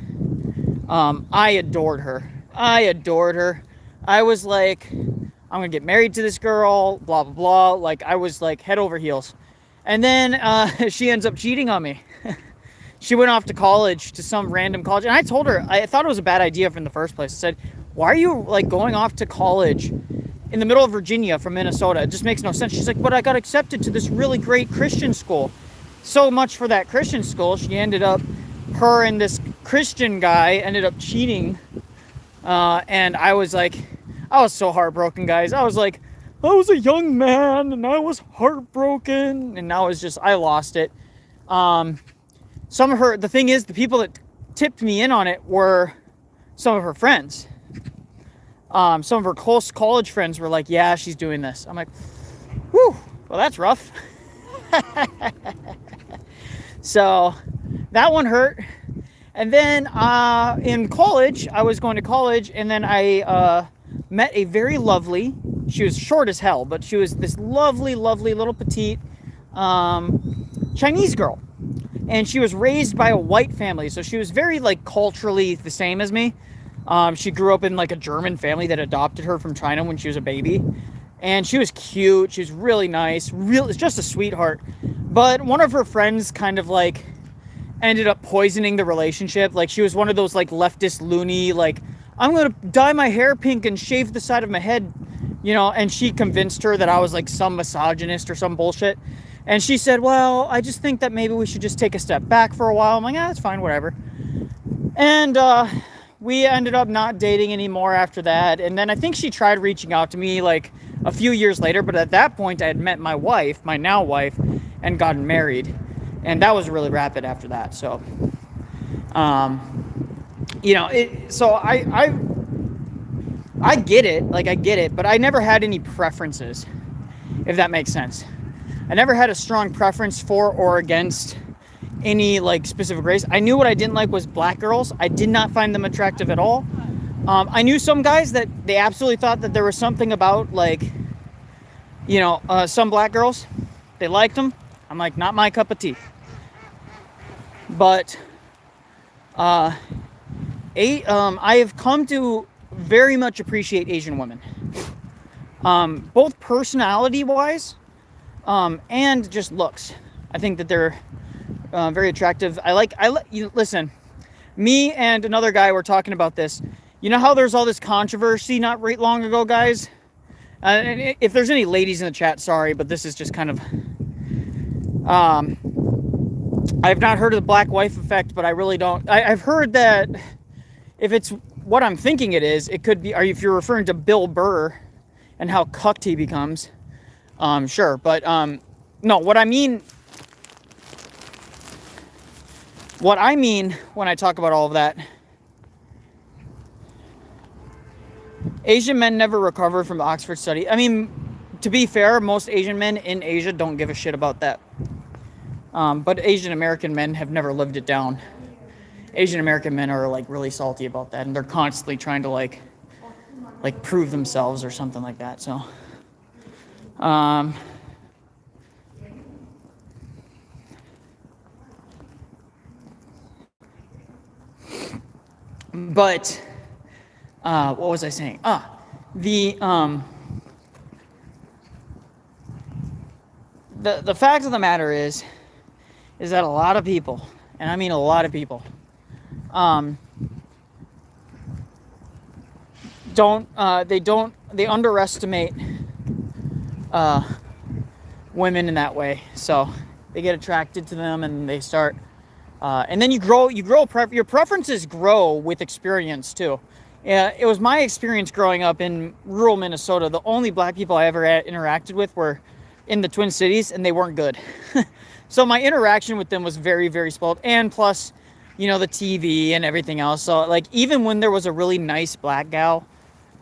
I adored her. I was like, I'm gonna get married to this girl, blah blah blah. Like, I was like head over heels. And then she ends up cheating on me. She went off to college, to some random college, and I told her, I thought it was a bad idea from the first place. I said, why are you like going off to college in the middle of Virginia from Minnesota? It just makes no sense. She's like, but I got accepted to this really great Christian school. So much for that Christian school. She ended up, her and this Christian guy ended up cheating. And I was like, I was so heartbroken, guys. I was like, I was a young man and I was heartbroken, and I lost it. The thing is, the people that tipped me in on it were some of her friends. Some of her close college friends were like, yeah, she's doing this. I'm like, whew, well, that's rough. So that one hurt. And then in college, I was going to college, and then I met a very lovely, she was short as hell, but she was this lovely, lovely little petite Chinese girl. And she was raised by a white family, so she was very like culturally the same as me. She grew up in like a German family that adopted her from China when she was a baby. And she was cute, she was really nice, just a sweetheart. But one of her friends kind of like ended up poisoning the relationship. Like, she was one of those like leftist loony, like, I'm gonna dye my hair pink and shave the side of my head, and she convinced her that I was like some misogynist or some bullshit. And she said, well, I just think that maybe we should just take a step back for a while. I'm like, that's fine, whatever. And we ended up not dating anymore after that. And then I think she tried reaching out to me like a few years later, but at that point I had met my wife, my now wife, and gotten married. And that was really rapid after that. So, so I get it, but I never had any preferences, if that makes sense. I never had a strong preference for or against any like specific race. I knew what I didn't like was black girls. I did not find them attractive at all. I knew some guys that they absolutely thought that there was something about like, some black girls. They liked them. I'm like, not my cup of tea. But I have come to very much appreciate Asian women, both personality-wise and just looks. I think that they're very attractive. Listen, me and another guy were talking about this. You know how there's all this controversy not right long ago, guys? And if there's any ladies in the chat, sorry, but this is just kind of... I've not heard of the black wife effect, but I really don't... I've heard that if it's what I'm thinking it is, it could be... if you're referring to Bill Burr and how cucked he becomes, sure. But no, what I mean when I talk about all of that... Asian men never recover from the Oxford study. I mean, to be fair, most Asian men in Asia don't give a shit about that. But Asian American men have never lived it down. Asian American men are like really salty about that, and they're constantly trying to like prove themselves or something like that. So, but what was I saying? The fact of the matter is that a lot of people, and I mean a lot of people, they underestimate women in that way. So they get attracted to them, and they start, and then your preferences grow with experience too. It was my experience growing up in rural Minnesota. The only black people I ever interacted with were in the Twin Cities, and they weren't good. So my interaction with them was very, very spoiled. And plus, the TV and everything else. So like, even when there was a really nice black gal,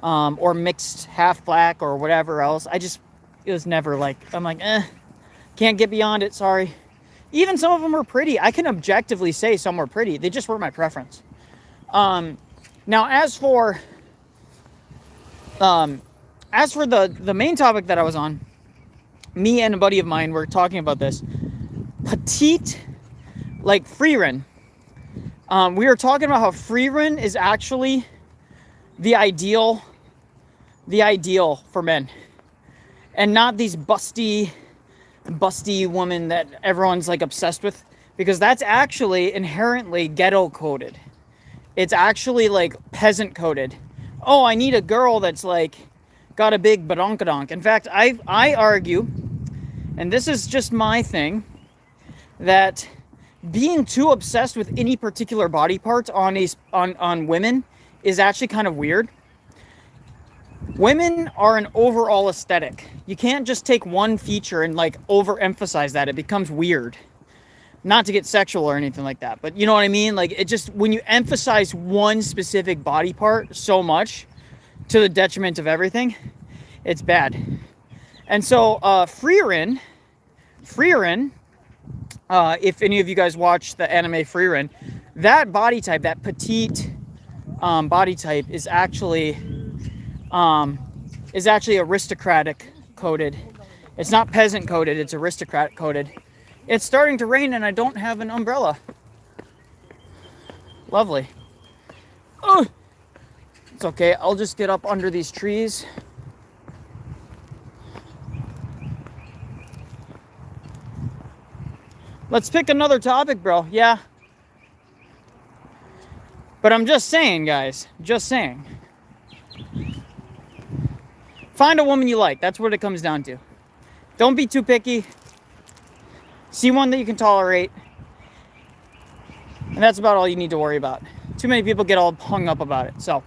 or mixed half black or whatever else. It was never like, I'm like, can't get beyond it, sorry. Even some of them were pretty. I can objectively say some were pretty. They just weren't my preference. Now, as for the main topic that I was on, me and a buddy of mine were talking about this. Petite, like Freerin. We were talking about how Freerin is actually the ideal for men. And not these busty women that everyone's like obsessed with. Because that's actually inherently ghetto coded. It's actually like peasant coded. Oh, I need a girl that's like got a big badonkadonk. In fact, I argue, and this is just my thing, that being too obsessed with any particular body part on women is actually kind of weird. Women are an overall aesthetic. You can't just take one feature and like overemphasize that. It becomes weird. Not to get sexual or anything like that, but you know what I mean? Like, it just, when you emphasize one specific body part so much to the detriment of everything, it's bad. And so, Freerin, if any of you guys watch the anime Freerin, that body type, that petite body type is actually aristocratic coded. It's not peasant coded, it's aristocratic coded. It's starting to rain and I don't have an umbrella. Lovely. Oh, it's okay. I'll just get up under these trees. Let's pick another topic, bro. Yeah. But I'm just saying, guys. Just saying. Find a woman you like. That's what it comes down to. Don't be too picky. See one that you can tolerate. And that's about all you need to worry about. Too many people get all hung up about it. So.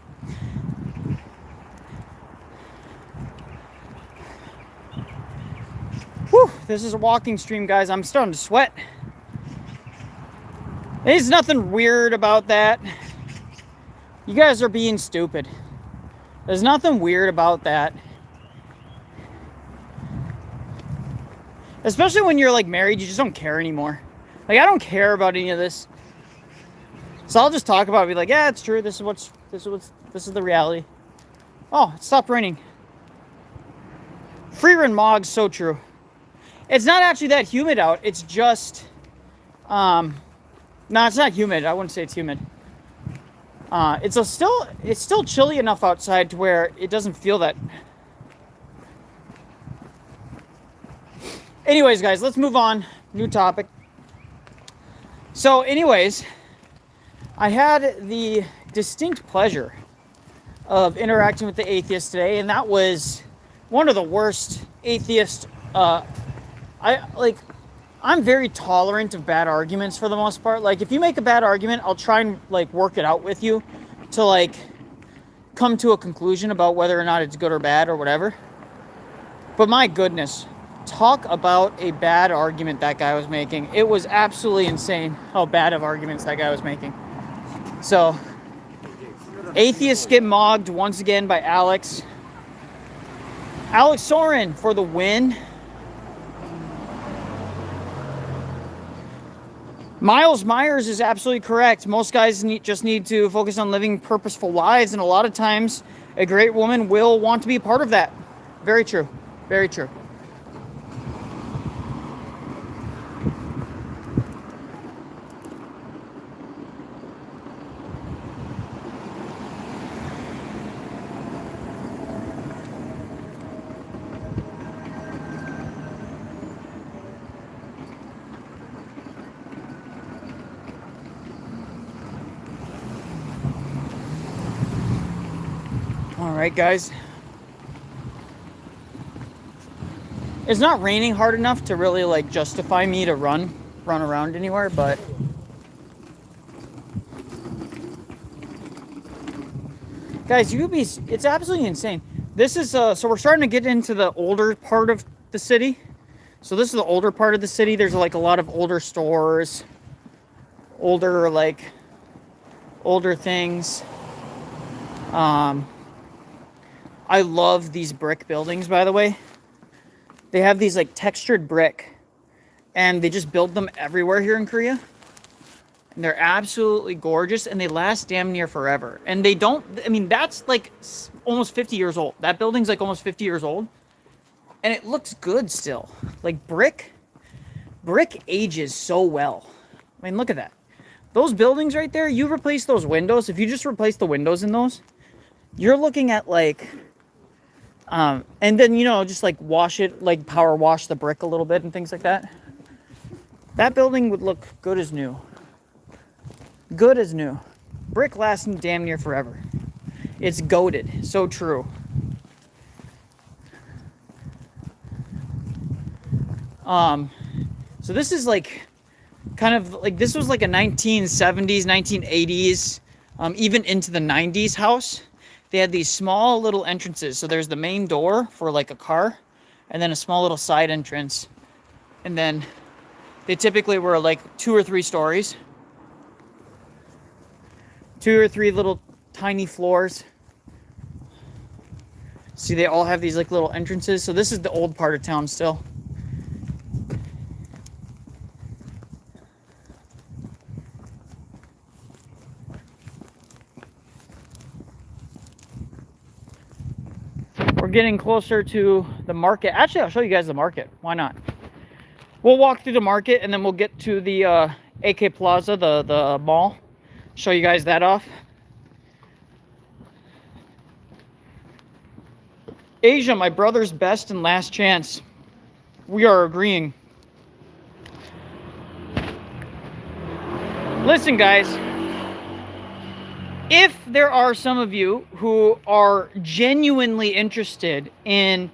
Whew, this is a walking stream, guys. I'm starting to sweat. There's nothing weird about that. You guys are being stupid. There's nothing weird about that. Especially when you're like married, you just don't care anymore. Like, I don't care about any of this. So I'll just talk about it, be like, yeah, it's true. This is the reality. Oh, it stopped raining. Freerin Mog's so true. It's not actually that humid out. It's just, no, it's not humid. I wouldn't say it's humid. It's still chilly enough outside to where it doesn't feel that. Anyways, guys, let's move on. New topic. So, anyways, I had the distinct pleasure of interacting with the atheist today, and that was one of the worst atheist. I'm very tolerant of bad arguments for the most part. Like, if you make a bad argument, I'll try and like work it out with you to like come to a conclusion about whether or not it's good or bad or whatever. But my goodness, talk about a bad argument that guy was making. It was absolutely insane how bad of arguments that guy was making. So, atheists get mogged once again by Alex. Alex Soren for the win. Miles Myers is absolutely correct. Most guys just need to focus on living purposeful lives, and a lot of times a great woman will want to be a part of that. Very true. Very true. Alright, guys. It's not raining hard enough to really like justify me to run around anywhere, but guys, it's absolutely insane. This is so we're starting to get into the older part of the city. So this is the older part of the city. There's like a lot of older stores, older things. I love these brick buildings, by the way. They have these like textured brick, and they just build them everywhere here in Korea. And they're absolutely gorgeous, and they last damn near forever. And they don't, I mean, that's like almost 50 years old. That building's like almost 50 years old. And it looks good still. Like brick ages so well. I mean, look at that. Those buildings right there, you replace those windows. If you just replace the windows in those, you're looking at like, and then, you know, just like wash it, like power wash the brick a little bit and things like that. That building would look good as new. Good as new. Brick lasting damn near forever. It's goated. So true. So this is like kind of like, this was like a 1970s, 1980s, even into the 90s house. They had these small little entrances. So there's the main door for like a car, and then a small little side entrance. And then they typically were like 2 or 3 stories. 2 or 3 little tiny floors. See, they all have these like little entrances. So this is the old part of town still. We're getting closer to the market. Actually, I'll show you guys the market. Why not? We'll walk through the market, and then we'll get to the AK Plaza, the mall. Show you guys that off. Asia, my brother's best and last chance. We are agreeing. Listen, guys. If there are some of you who are genuinely interested in,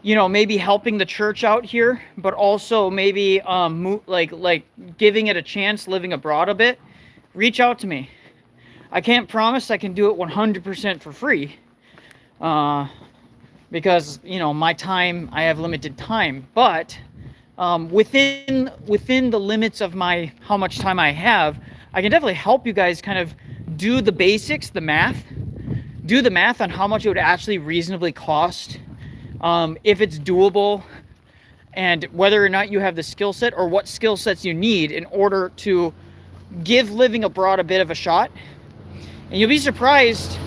you know, maybe helping the church out here, but also maybe like giving it a chance, living abroad a bit, reach out to me. I can't promise I can do it 100% for free, because, you know, my time, I have limited time. But within the limits of my how much time I have, I can definitely help you guys kind of do the basics, the math. Do the math on how much it would actually reasonably cost, if it's doable, and whether or not you have the skill set or what skill sets you need in order to give living abroad a bit of a shot. And you'll be surprised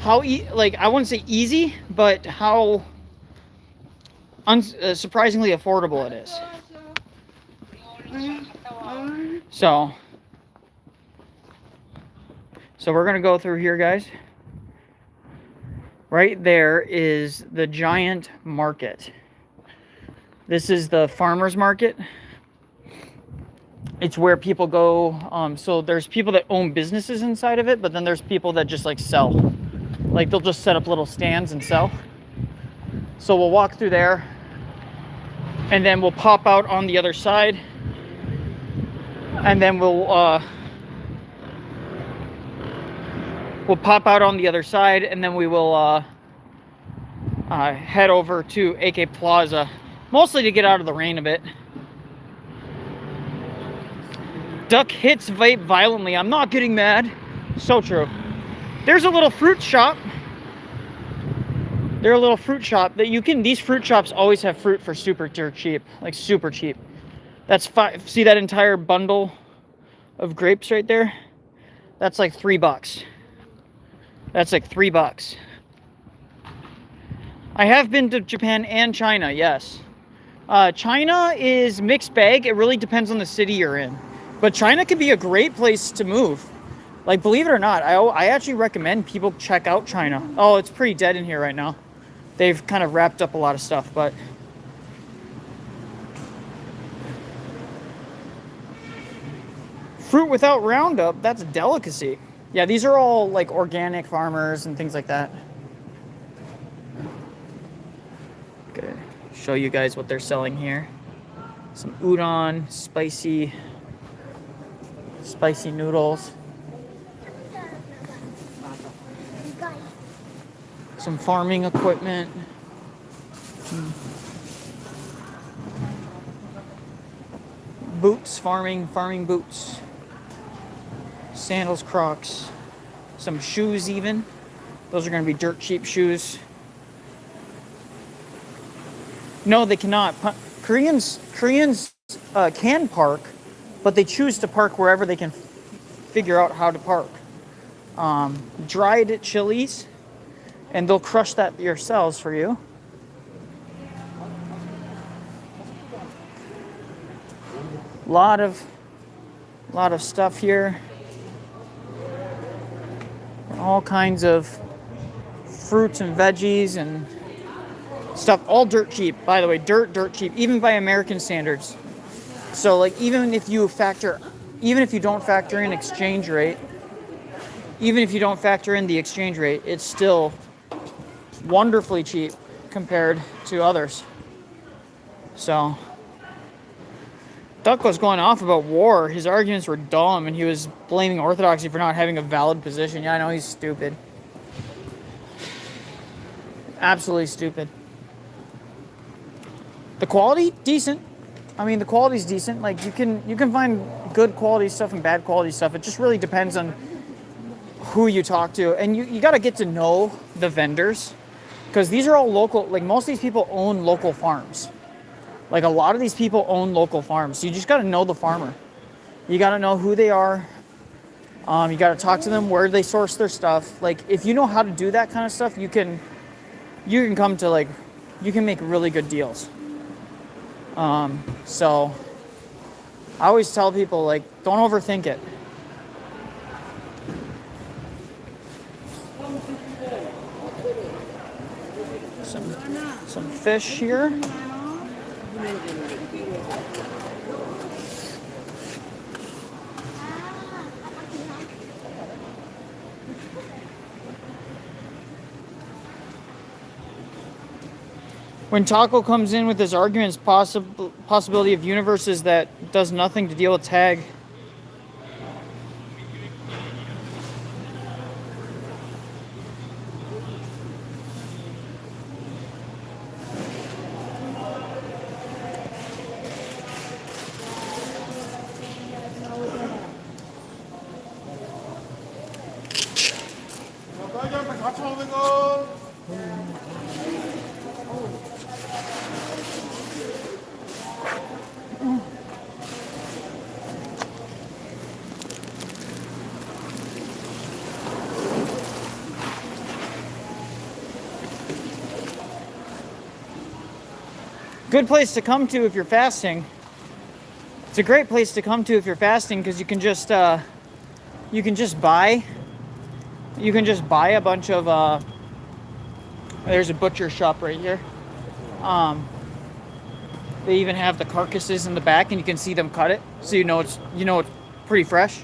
how like, I wouldn't say easy, but how surprisingly affordable it is. So we're gonna go through here, guys. Right there is the giant market. This is the farmers market. It's where people go. So there's people that own businesses inside of it, but then there's people that just like sell. Like they'll just set up little stands and sell. So we'll walk through there, and then we'll pop out on the other side, and then we'll pop out on the other side, and then we will head over to AK Plaza, mostly to get out of the rain a bit. Duck hits vape violently. I'm not getting mad. So true. There's a little fruit shop. They're a little fruit shop that you can, these fruit shops always have fruit for super dirt cheap, like super cheap. That's see that entire bundle of grapes right there? That's like $3. That's like $3. I have been to Japan and China, yes. China is mixed bag. It really depends on the city you're in. But China can be a great place to move. Like, believe it or not, I actually recommend people check out China. Oh, it's pretty dead in here right now. They've kind of wrapped up a lot of stuff, but... Fruit without Roundup, that's a delicacy. Yeah, these are all like organic farmers and things like that. Okay, show you guys what they're selling here. Some udon, spicy noodles. Some farming equipment. Boots, farming boots. Sandals, Crocs. Some shoes even. Those are going to be dirt cheap shoes. No, they cannot. Koreans can park, but they choose to park wherever they can figure out how to park. Dried chilies, and they'll crush that yourselves for you. Lot of stuff here. All kinds of fruits and veggies and stuff, all dirt cheap, by the way, dirt cheap, even by American standards. So like even if you don't factor in exchange rate, it's still wonderfully cheap compared to others. So Duck was going off about war. His arguments were dumb, and he was blaming Orthodoxy for not having a valid position. Yeah, I know, he's stupid. Absolutely stupid. The quality, decent. I mean, the quality's decent. Like, you can find good quality stuff and bad quality stuff. It just really depends on who you talk to. And you got to get to know the vendors, because these are all local. Like, most of these people own local farms. Like, a lot of these people own local farms. So you just got to know the farmer. You got to know who they are. You got to talk to them, where they source their stuff. Like, if you know how to do that kind of stuff, you can come to, like, you can make really good deals. So I always tell people, like, don't overthink it. Some fish here. When Taco comes in with his arguments, possibility of universes that does nothing to deal with tag. Good place to come to if you're fasting. It's a great place to come to if you're fasting, because you can just buy a bunch of there's a butcher shop right here. They even have the carcasses in the back, and you can see them cut it, so you know it's pretty fresh.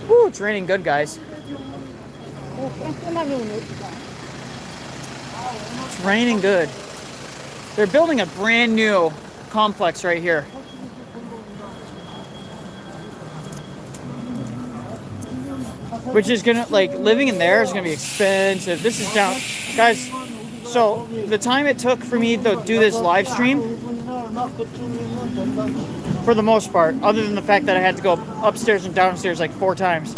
Woo, it's raining good, guys. It's raining good. They're building a brand new complex right here. Which is gonna, like, living in there is gonna be expensive. This is down, guys. So the time it took for me to do this live stream, for the most part, other than the fact that I had to go upstairs and downstairs like 4 times,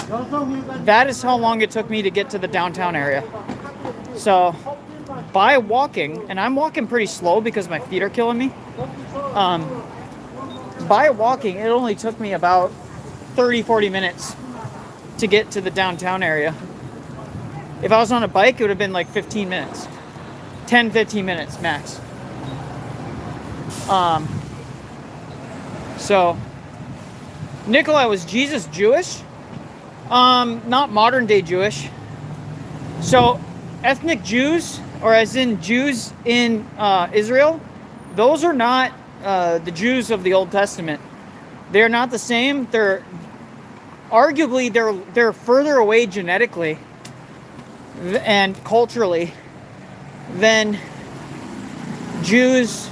that is how long it took me to get to the downtown area. So by walking, and I'm walking pretty slow because my feet are killing me, by walking, it only took me about 30-40 minutes to get to the downtown area. If I was on a bike, it would have been like 15 minutes. 10-15 minutes max. So Nicholai, was Jesus Jewish? Not modern day Jewish. So ethnic Jews, or as in Jews in Israel, those are not the Jews of the Old Testament. They're not the same. They're arguably they're further away genetically and culturally than Jews,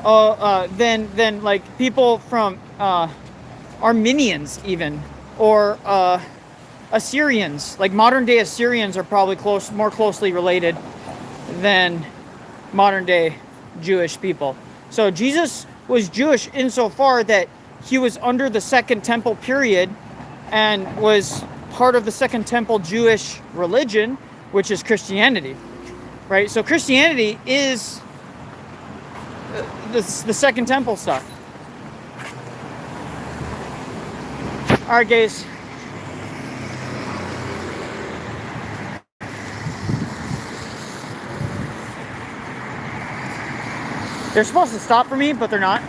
than like people from Armenians even, or Assyrians. Like modern day Assyrians are probably more closely related than modern day Jewish people. So Jesus was Jewish insofar that he was under the Second Temple period and was part of the Second Temple Jewish religion, which is Christianity, right? So Christianity is the Second Temple stuff. All right, guys. They're supposed to stop for me, but they're not.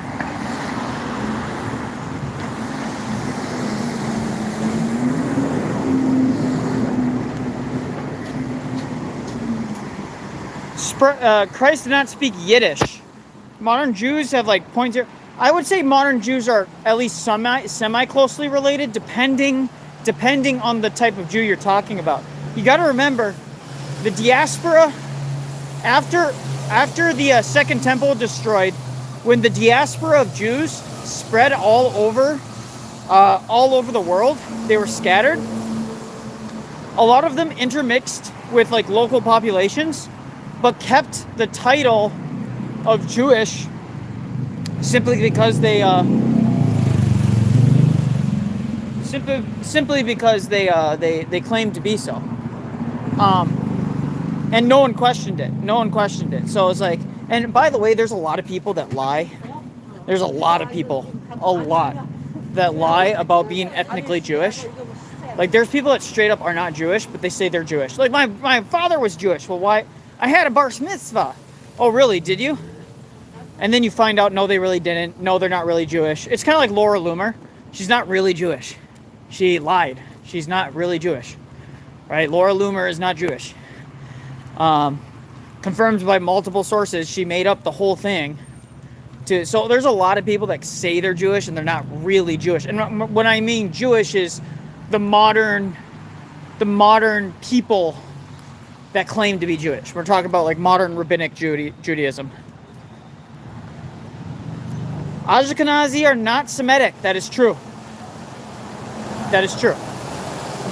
Christ did not speak Yiddish. Modern Jews have like points here. I would say modern Jews are at least semi closely related, depending on the type of Jew you're talking about. You got to remember, the diaspora after the Second Temple destroyed, when the diaspora of Jews spread all over the world, they were scattered. A lot of them intermixed with like local populations, but kept the title of Jewish simply because they claimed to be so. And no one questioned it. No one questioned it. So it's like, and by the way, there's a lot of people that lie. There's a lot of people, that lie about being ethnically Jewish. Like, there's people that straight up are not Jewish, but they say they're Jewish. Like, my father was Jewish. Well, why? I had a bar mitzvah. Oh, really? Did you? And then you find out, no, they really didn't. No, they're not really Jewish. It's kind of like Laura Loomer. She's not really Jewish. She lied. She's not really Jewish. Right? Laura Loomer is not Jewish. Confirmed by multiple sources, she made up the whole thing. So there's a lot of people that say they're Jewish and they're not really Jewish. And when I mean Jewish is the modern people that claim to be Jewish. We're talking about like modern rabbinic Judaism. Ashkenazi are not Semitic. That is true. That is true.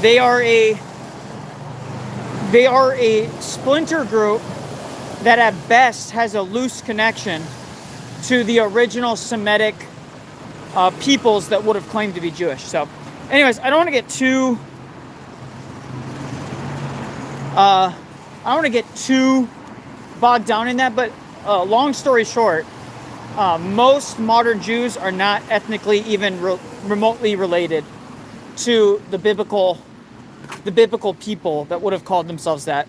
They are a splinter group that at best has a loose connection to the original Semitic peoples that would have claimed to be Jewish. So anyways, I don't want to get too bogged down in that, but long story short, most modern Jews are not ethnically even remotely related to the biblical people that would have called themselves that.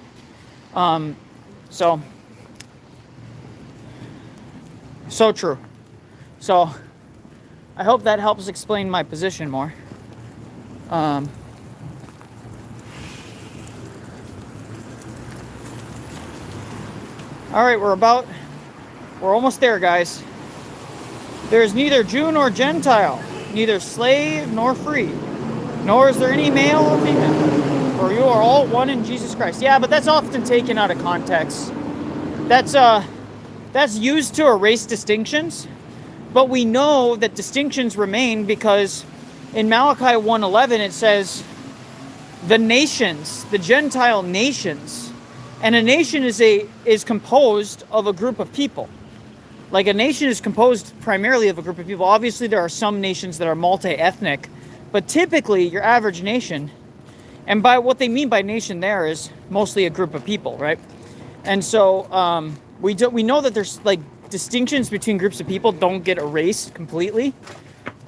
So true. So I hope that helps explain my position more. All right, we're almost there, guys. There is neither Jew nor Gentile, neither slave nor free, nor is there any male or female, for you are all one in Jesus Christ. Yeah, but that's often taken out of context. That's used to erase distinctions, but we know that distinctions remain because in Malachi 1:11 it says the nations, the Gentile nations, and a nation is composed of a group of people. Like a nation is composed primarily of a group of people. Obviously there are some nations that are multi-ethnic, but typically your average nation, and by what they mean by nation there is mostly a group of people, right? And so we know that there's like distinctions between groups of people don't get erased completely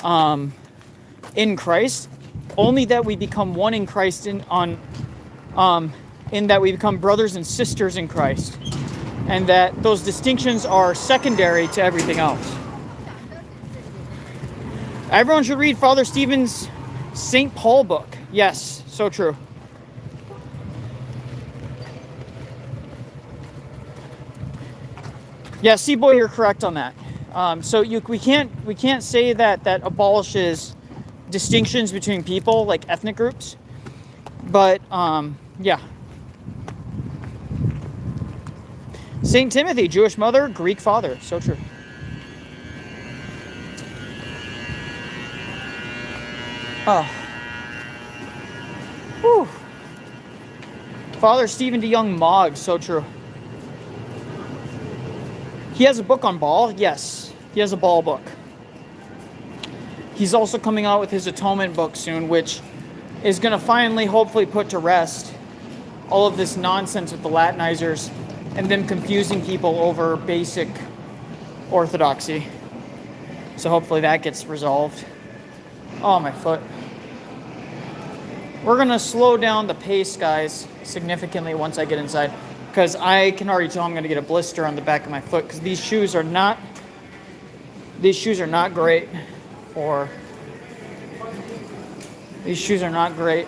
in Christ. Only that we become one in Christ in that we become brothers and sisters in Christ, and that those distinctions are secondary to everything else. Everyone should read Father Stephen's St. Paul book. Yes, so true. Yeah, C-Boy, you're correct on that. So we can't say that abolishes distinctions between people like ethnic groups, but yeah. Saint Timothy, Jewish mother, Greek father. So true. Oh. Whew. Father Stephen DeYoung Mogg. So true. He has a book on ball. Yes, he has a ball book. He's also coming out with his atonement book soon, which is going to finally, hopefully, put to rest all of this nonsense with the Latinizers and them confusing people over basic orthodoxy. So hopefully that gets resolved. Oh, my foot. We're going to slow down the pace, guys, significantly once I get inside, because I can already tell I'm going to get a blister on the back of my foot, because these shoes are not great for... These shoes are not great.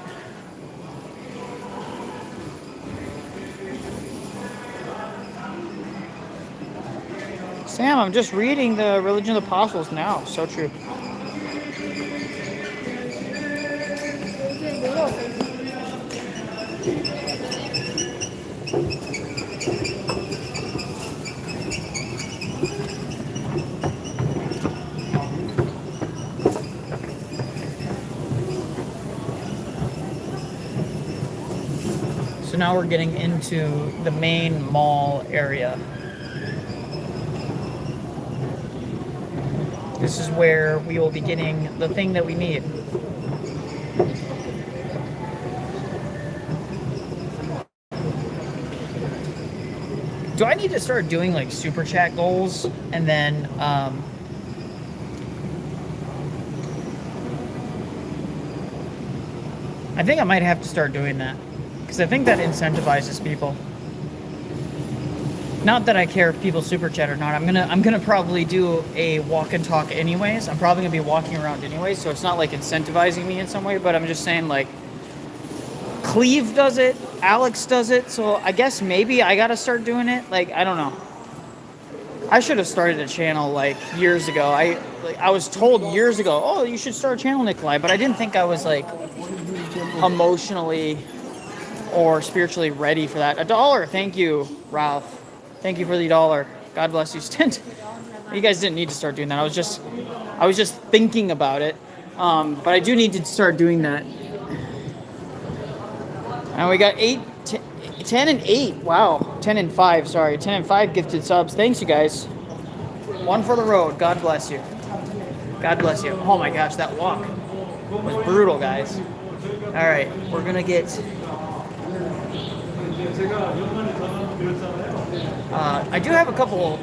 Sam, I'm just reading the Religion of the Apostles now. So true. So now we're getting into the main mall area. This is where we will be getting the thing that we need. Do I need to start doing like super chat goals and then I think I might have to start doing that, because I think that incentivizes people. Not that I care if people super chat or not. I'm gonna probably do a walk and talk anyways. I'm probably gonna be walking around anyways, so it's not like incentivizing me in some way, but I'm just saying, like, Cleve does it, Alex does it, so I guess maybe I gotta start doing it. Like, I don't know. I should have started a channel like years ago. I was told years ago, oh, you should start a channel, Nicholai, but I didn't think I was like emotionally or spiritually ready for that. $1, thank you, Ralph. Thank you for the $1. God bless you, Stint. You guys didn't need to start doing that. I was just thinking about it, but I do need to start doing that. And we got 10 and 8. Wow, 10 and 5. Sorry, 10 and 5 gifted subs. Thanks, you guys. One for the road. God bless you. God bless you. Oh my gosh, that walk was brutal, guys. All right, we're gonna get. I do have a couple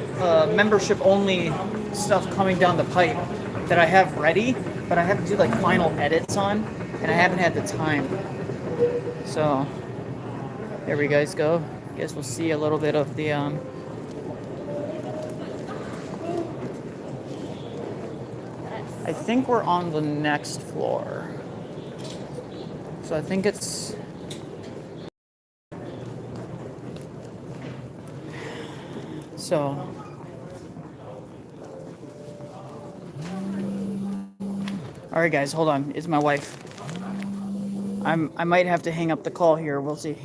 membership-only stuff coming down the pipe that I have ready, but I have to do like final edits on, and I haven't had the time. So there we guys go. Guess we'll see a little bit of the I think we're on the next floor. So I think it's so all right guys, hold on. It's my wife. I might have to hang up the call here. We'll see.